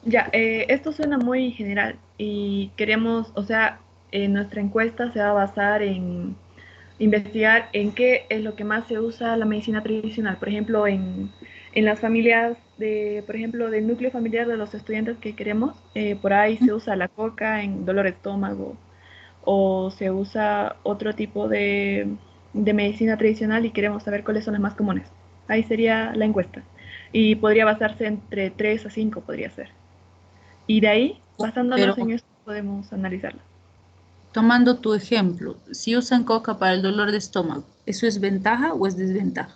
Ya, esto suena muy general y queremos, o sea, nuestra encuesta se va a basar en investigar en qué es lo que más se usa la medicina tradicional. Por ejemplo, en las familias por ejemplo, del núcleo familiar de los estudiantes que queremos, por ahí se usa la coca en dolor de estómago o se usa otro tipo de medicina tradicional y queremos saber cuáles son las más comunes. Ahí sería la encuesta. Y podría basarse entre 3 a 5, podría ser. Y de ahí, Pero basándonos en esto, podemos analizarlo. tomando tu ejemplo, si usan coca para el dolor de estómago, ¿eso es ventaja o es desventaja?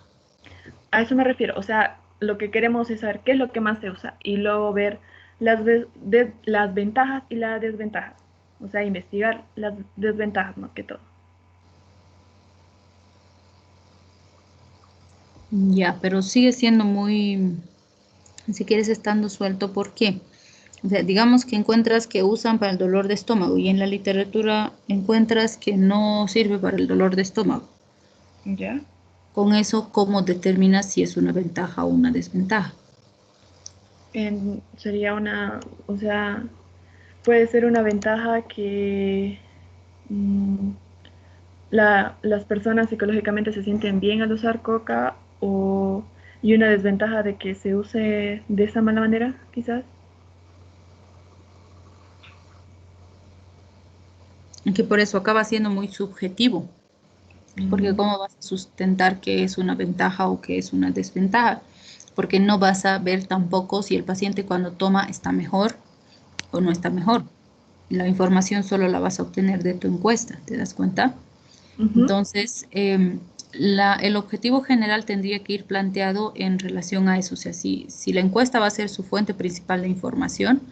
A eso me refiero, o sea, lo que queremos es saber qué es lo que más se usa y luego ver las ventajas y las desventajas. O sea, investigar las desventajas más que todo. Ya, pero sigue siendo muy, si quieres, estando suelto. ¿Por qué? O sea, digamos que encuentras que usan para el dolor de estómago y en la literatura encuentras que no sirve para el dolor de estómago. ¿Ya? Con eso, ¿cómo determinas si es una ventaja o una desventaja? Sería una, o sea, puede ser una ventaja que mm, las personas psicológicamente se sienten bien al usar coca y una desventaja de que se use de esa mala manera, quizás. Y que por eso acaba siendo muy subjetivo, porque ¿cómo vas a sustentar que es una ventaja o que es una desventaja? Porque no vas a ver tampoco si el paciente cuando toma está mejor o no está mejor. La información solo la vas a obtener de tu encuesta, ¿te das cuenta? Entonces, el objetivo general tendría que ir planteado en relación a eso. O sea, si la encuesta va a ser su fuente principal de información,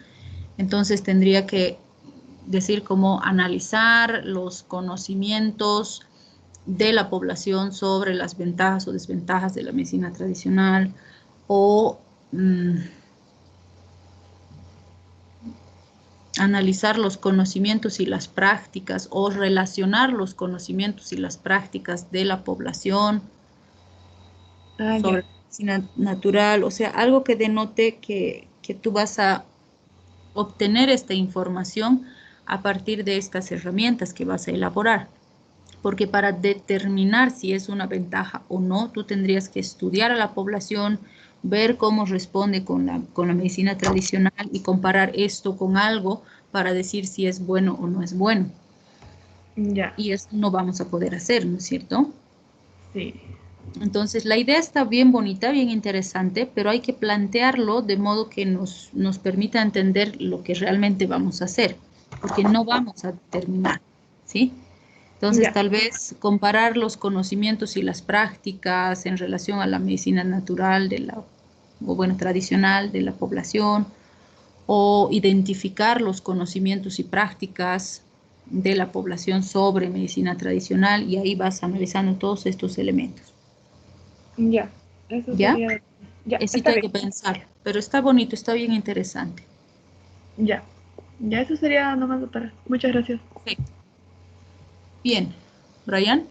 entonces tendría que decir cómo analizar los conocimientos de la población sobre las ventajas o desventajas de la medicina tradicional o analizar los conocimientos y las prácticas o relacionar los conocimientos y las prácticas de la población sobre la medicina natural, o sea, algo que denote que tú vas a obtener esta información a partir de estas herramientas que vas a elaborar. Porque para determinar si es una ventaja o no, tú tendrías que estudiar a la población, ver cómo responde con la medicina tradicional y comparar esto con algo para decir si es bueno o no es bueno. Ya. Y eso no vamos a poder hacer, ¿no es cierto? Sí. Entonces, la idea está bien bonita, bien interesante, pero hay que plantearlo de modo que nos permita entender lo que realmente vamos a hacer, porque no vamos a determinar, ¿sí? Entonces, tal vez comparar los conocimientos y las prácticas en relación a la medicina natural o bueno, tradicional de la población, o identificar los conocimientos y prácticas de la población sobre medicina tradicional, y ahí vas analizando todos estos elementos. Ya, eso ¿Ya? sería. Ya, Eso está hay bien. que pensar, pero está bonito, está bien interesante. Ya, ya eso sería nomás para. Muchas gracias. Perfecto. Bien, Brian.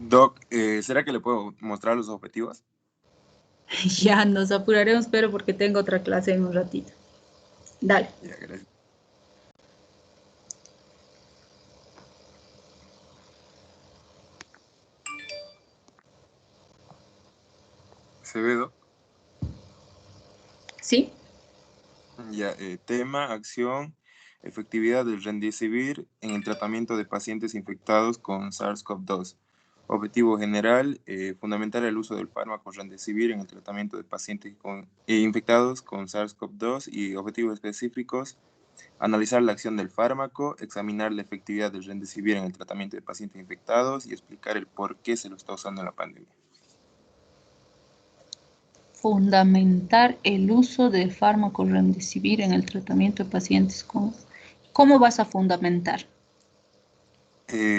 Doc, ¿será que le puedo mostrar los objetivos? Ya nos apuraremos, pero porque tengo otra clase en un ratito. Dale. Ya, gracias. ¿Se ve, Doc? ¿Sí? Ya, tema, acción, efectividad del Remdesivir en el tratamiento de pacientes infectados con SARS-CoV-2. Objetivo general, fundamentar el uso del fármaco Remdesivir en el tratamiento de pacientes infectados con SARS-CoV-2 y objetivos específicos, analizar la acción del fármaco, examinar la efectividad del Remdesivir en el tratamiento de pacientes infectados y explicar el por qué se lo está usando en la pandemia. Fundamentar el uso del fármaco Remdesivir en el tratamiento de pacientes con... ¿Cómo vas a fundamentar?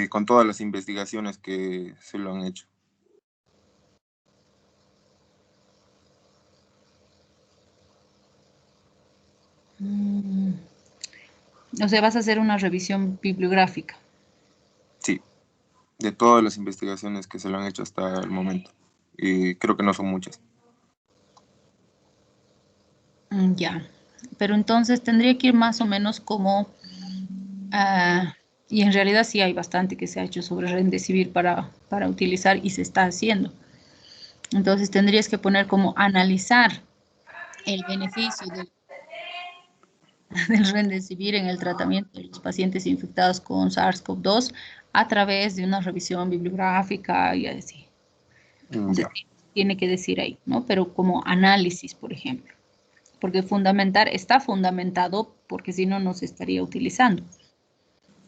Con todas las investigaciones que se lo han hecho. O sea, vas a hacer una revisión bibliográfica. Sí, de todas las investigaciones que se lo han hecho hasta el momento. Y creo que no son muchas. Ya, pero entonces tendría que ir más o menos como... y en realidad sí hay bastante que se ha hecho sobre Remdesivir para utilizar y se está haciendo. Entonces tendrías que poner como analizar el beneficio del Remdesivir en el tratamiento de los pacientes infectados con SARS-CoV-2 a través de una revisión bibliográfica y así. O sea, tiene que decir ahí, ¿no? Pero como análisis, por ejemplo. Porque fundamentar está fundamentado porque si no, no se estaría utilizando.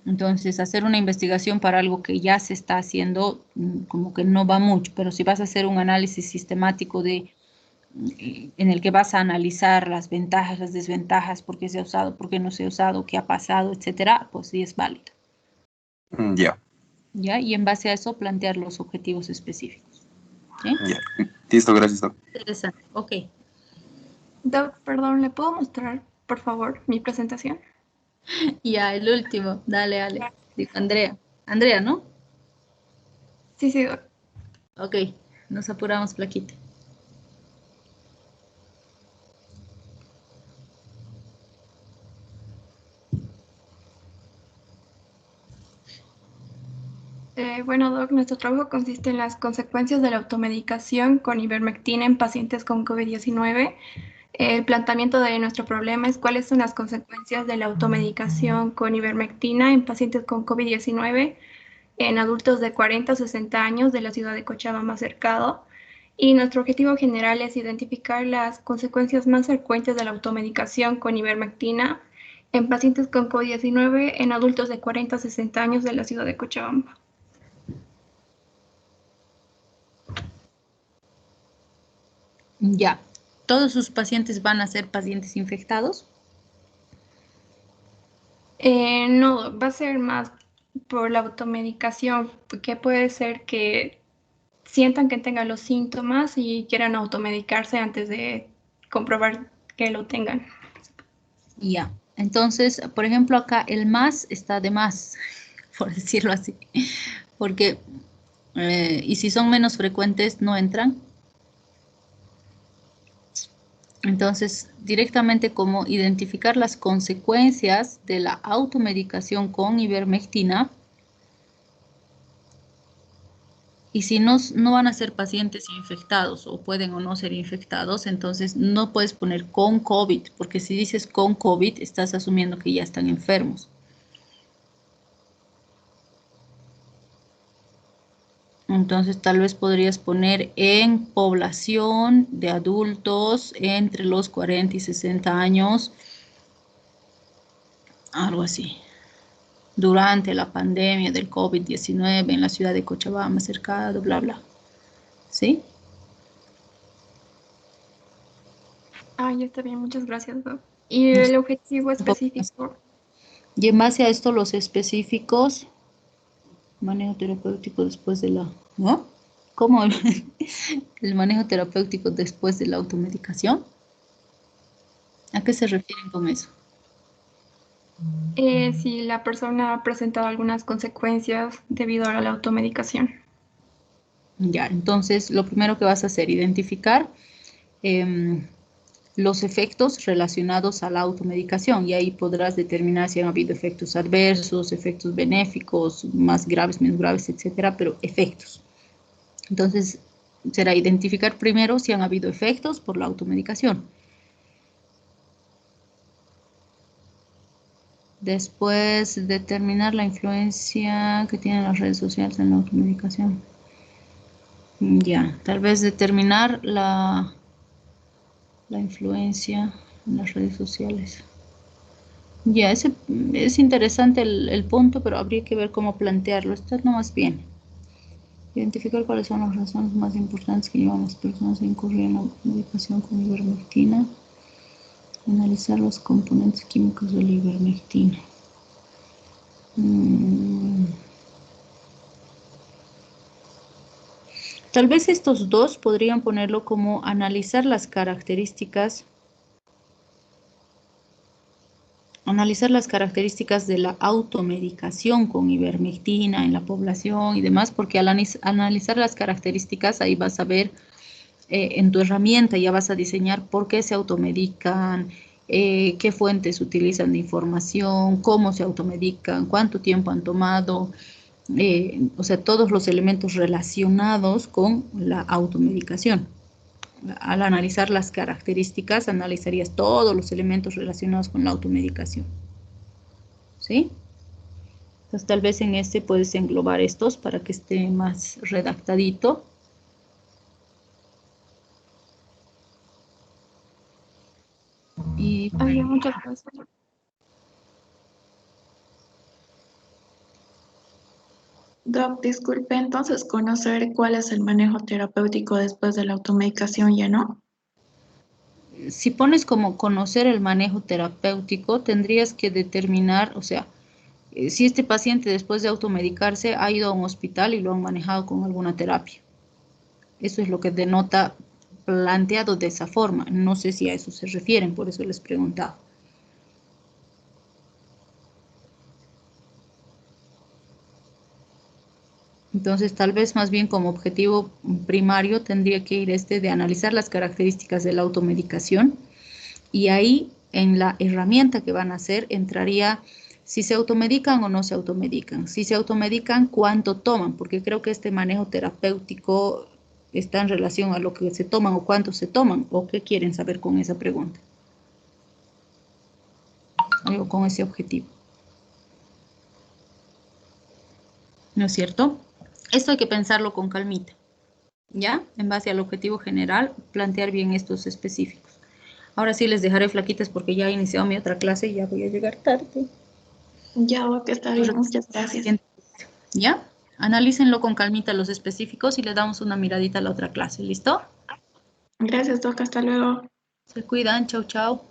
Entonces, hacer una investigación para algo que ya se está haciendo, como que no va mucho, pero si vas a hacer un análisis sistemático en el que vas a analizar las ventajas, las desventajas, por qué se ha usado, por qué no se ha usado, qué ha pasado, etcétera, pues sí es válido. Ya. ¿Ya? Y en base a eso plantear los objetivos específicos. ¿Sí? Ya. Listo, gracias, Doc. Interesante. Ok. Doc, perdón, ¿le puedo mostrar, por favor, mi presentación? Ya, el último. Dale, Ale. Digo, Andrea. Andrea, ¿no? Sí, sí, Doc. Ok. Nos apuramos, Plaquita. Bueno, Doc, nuestro trabajo consiste en las consecuencias de la automedicación con ivermectina en pacientes con COVID-19. El planteamiento de nuestro problema es cuáles son las consecuencias de la automedicación con ivermectina en pacientes con COVID-19 en adultos de 40 a 60 años de la ciudad de Cochabamba cercado. Y nuestro objetivo general es identificar las consecuencias más frecuentes de la automedicación con ivermectina en pacientes con COVID-19 en adultos de 40 a 60 años de la ciudad de Cochabamba. Ya. ¿Todos sus pacientes van a ser pacientes infectados? No, va a ser más por la automedicación, que puede ser que sientan que tengan los síntomas y quieran automedicarse antes de comprobar que lo tengan. Ya. Entonces, por ejemplo, acá el más está de más, por decirlo así. Porque, y si son menos frecuentes, no entran. Entonces, directamente como identificar las consecuencias de la automedicación con ivermectina. Y si no van a ser pacientes infectados o pueden o no ser infectados, entonces no puedes poner con COVID, porque si dices con COVID, estás asumiendo que ya están enfermos. Entonces tal vez podrías poner en población de adultos entre los 40 y 60 años, algo así. Durante la pandemia del COVID-19 en la ciudad de Cochabamba, cercado, bla, bla. ¿Sí? Ah, ya está bien, muchas gracias, Doc. Y el objetivo específico. Y en base a esto, los específicos, manejo terapéutico después de la, ¿no? ¿Cómo el manejo terapéutico después de la automedicación? ¿A qué se refieren con eso? Si la persona ha presentado algunas consecuencias debido a la automedicación. Ya, entonces lo primero que vas a hacer, identificar los efectos relacionados a la automedicación y ahí podrás determinar si han habido efectos adversos, efectos benéficos, más graves, menos graves, etcétera, pero efectos. Entonces, será identificar primero si han habido efectos por la automedicación. Después, determinar la influencia que tienen las redes sociales en la automedicación. Ya, tal vez determinar la influencia en las redes sociales. Ya, es interesante el punto, pero habría que ver cómo plantearlo. Está nomás bien. Identificar cuáles son las razones más importantes que llevan a las personas a incurrir en la medicación con ivermectina. Analizar los componentes químicos de la ivermectina. Tal vez estos dos podrían ponerlo como analizar las características de la automedicación con ivermectina en la población y demás, porque al analizar las características ahí vas a ver en tu herramienta, ya vas a diseñar por qué se automedican, qué fuentes utilizan de información, cómo se automedican, cuánto tiempo han tomado, o sea, todos los elementos relacionados con la automedicación. Al analizar las características, analizarías todos los elementos relacionados con la automedicación. ¿Sí? Entonces, tal vez en este puedes englobar estos para que esté más redactadito. Y Muchas gracias. Doc, disculpe, entonces conocer cuál es el manejo terapéutico después de la automedicación, ¿ya no? si pones como conocer el manejo terapéutico, tendrías que determinar, o sea, si este paciente después de automedicarse ha ido a un hospital y lo han manejado con alguna terapia. Eso es lo que denota planteado de esa forma. No sé si a eso se refieren, por eso les preguntaba. Entonces, tal vez más bien como objetivo primario tendría que ir de analizar las características de la automedicación, y ahí en la herramienta que van a hacer entraría si se automedican o no se automedican. Si se automedican, ¿cuánto toman? Porque creo que este manejo terapéutico está en relación a lo que se toman o cuánto se toman, o qué quieren saber con esa pregunta. O con ese objetivo. ¿No es cierto? Esto hay que pensarlo con calmita, ¿ya? En base al objetivo general, plantear bien estos específicos. Ahora sí les dejaré flaquitas porque ya he iniciado mi otra clase y ya voy a llegar tarde. Ya, Doc, está bien, muchas gracias. ¿Ya? Analícenlo con calmita los específicos y le damos una miradita a la otra clase, ¿listo? Gracias, Doc, hasta luego. Se cuidan, chau, chau.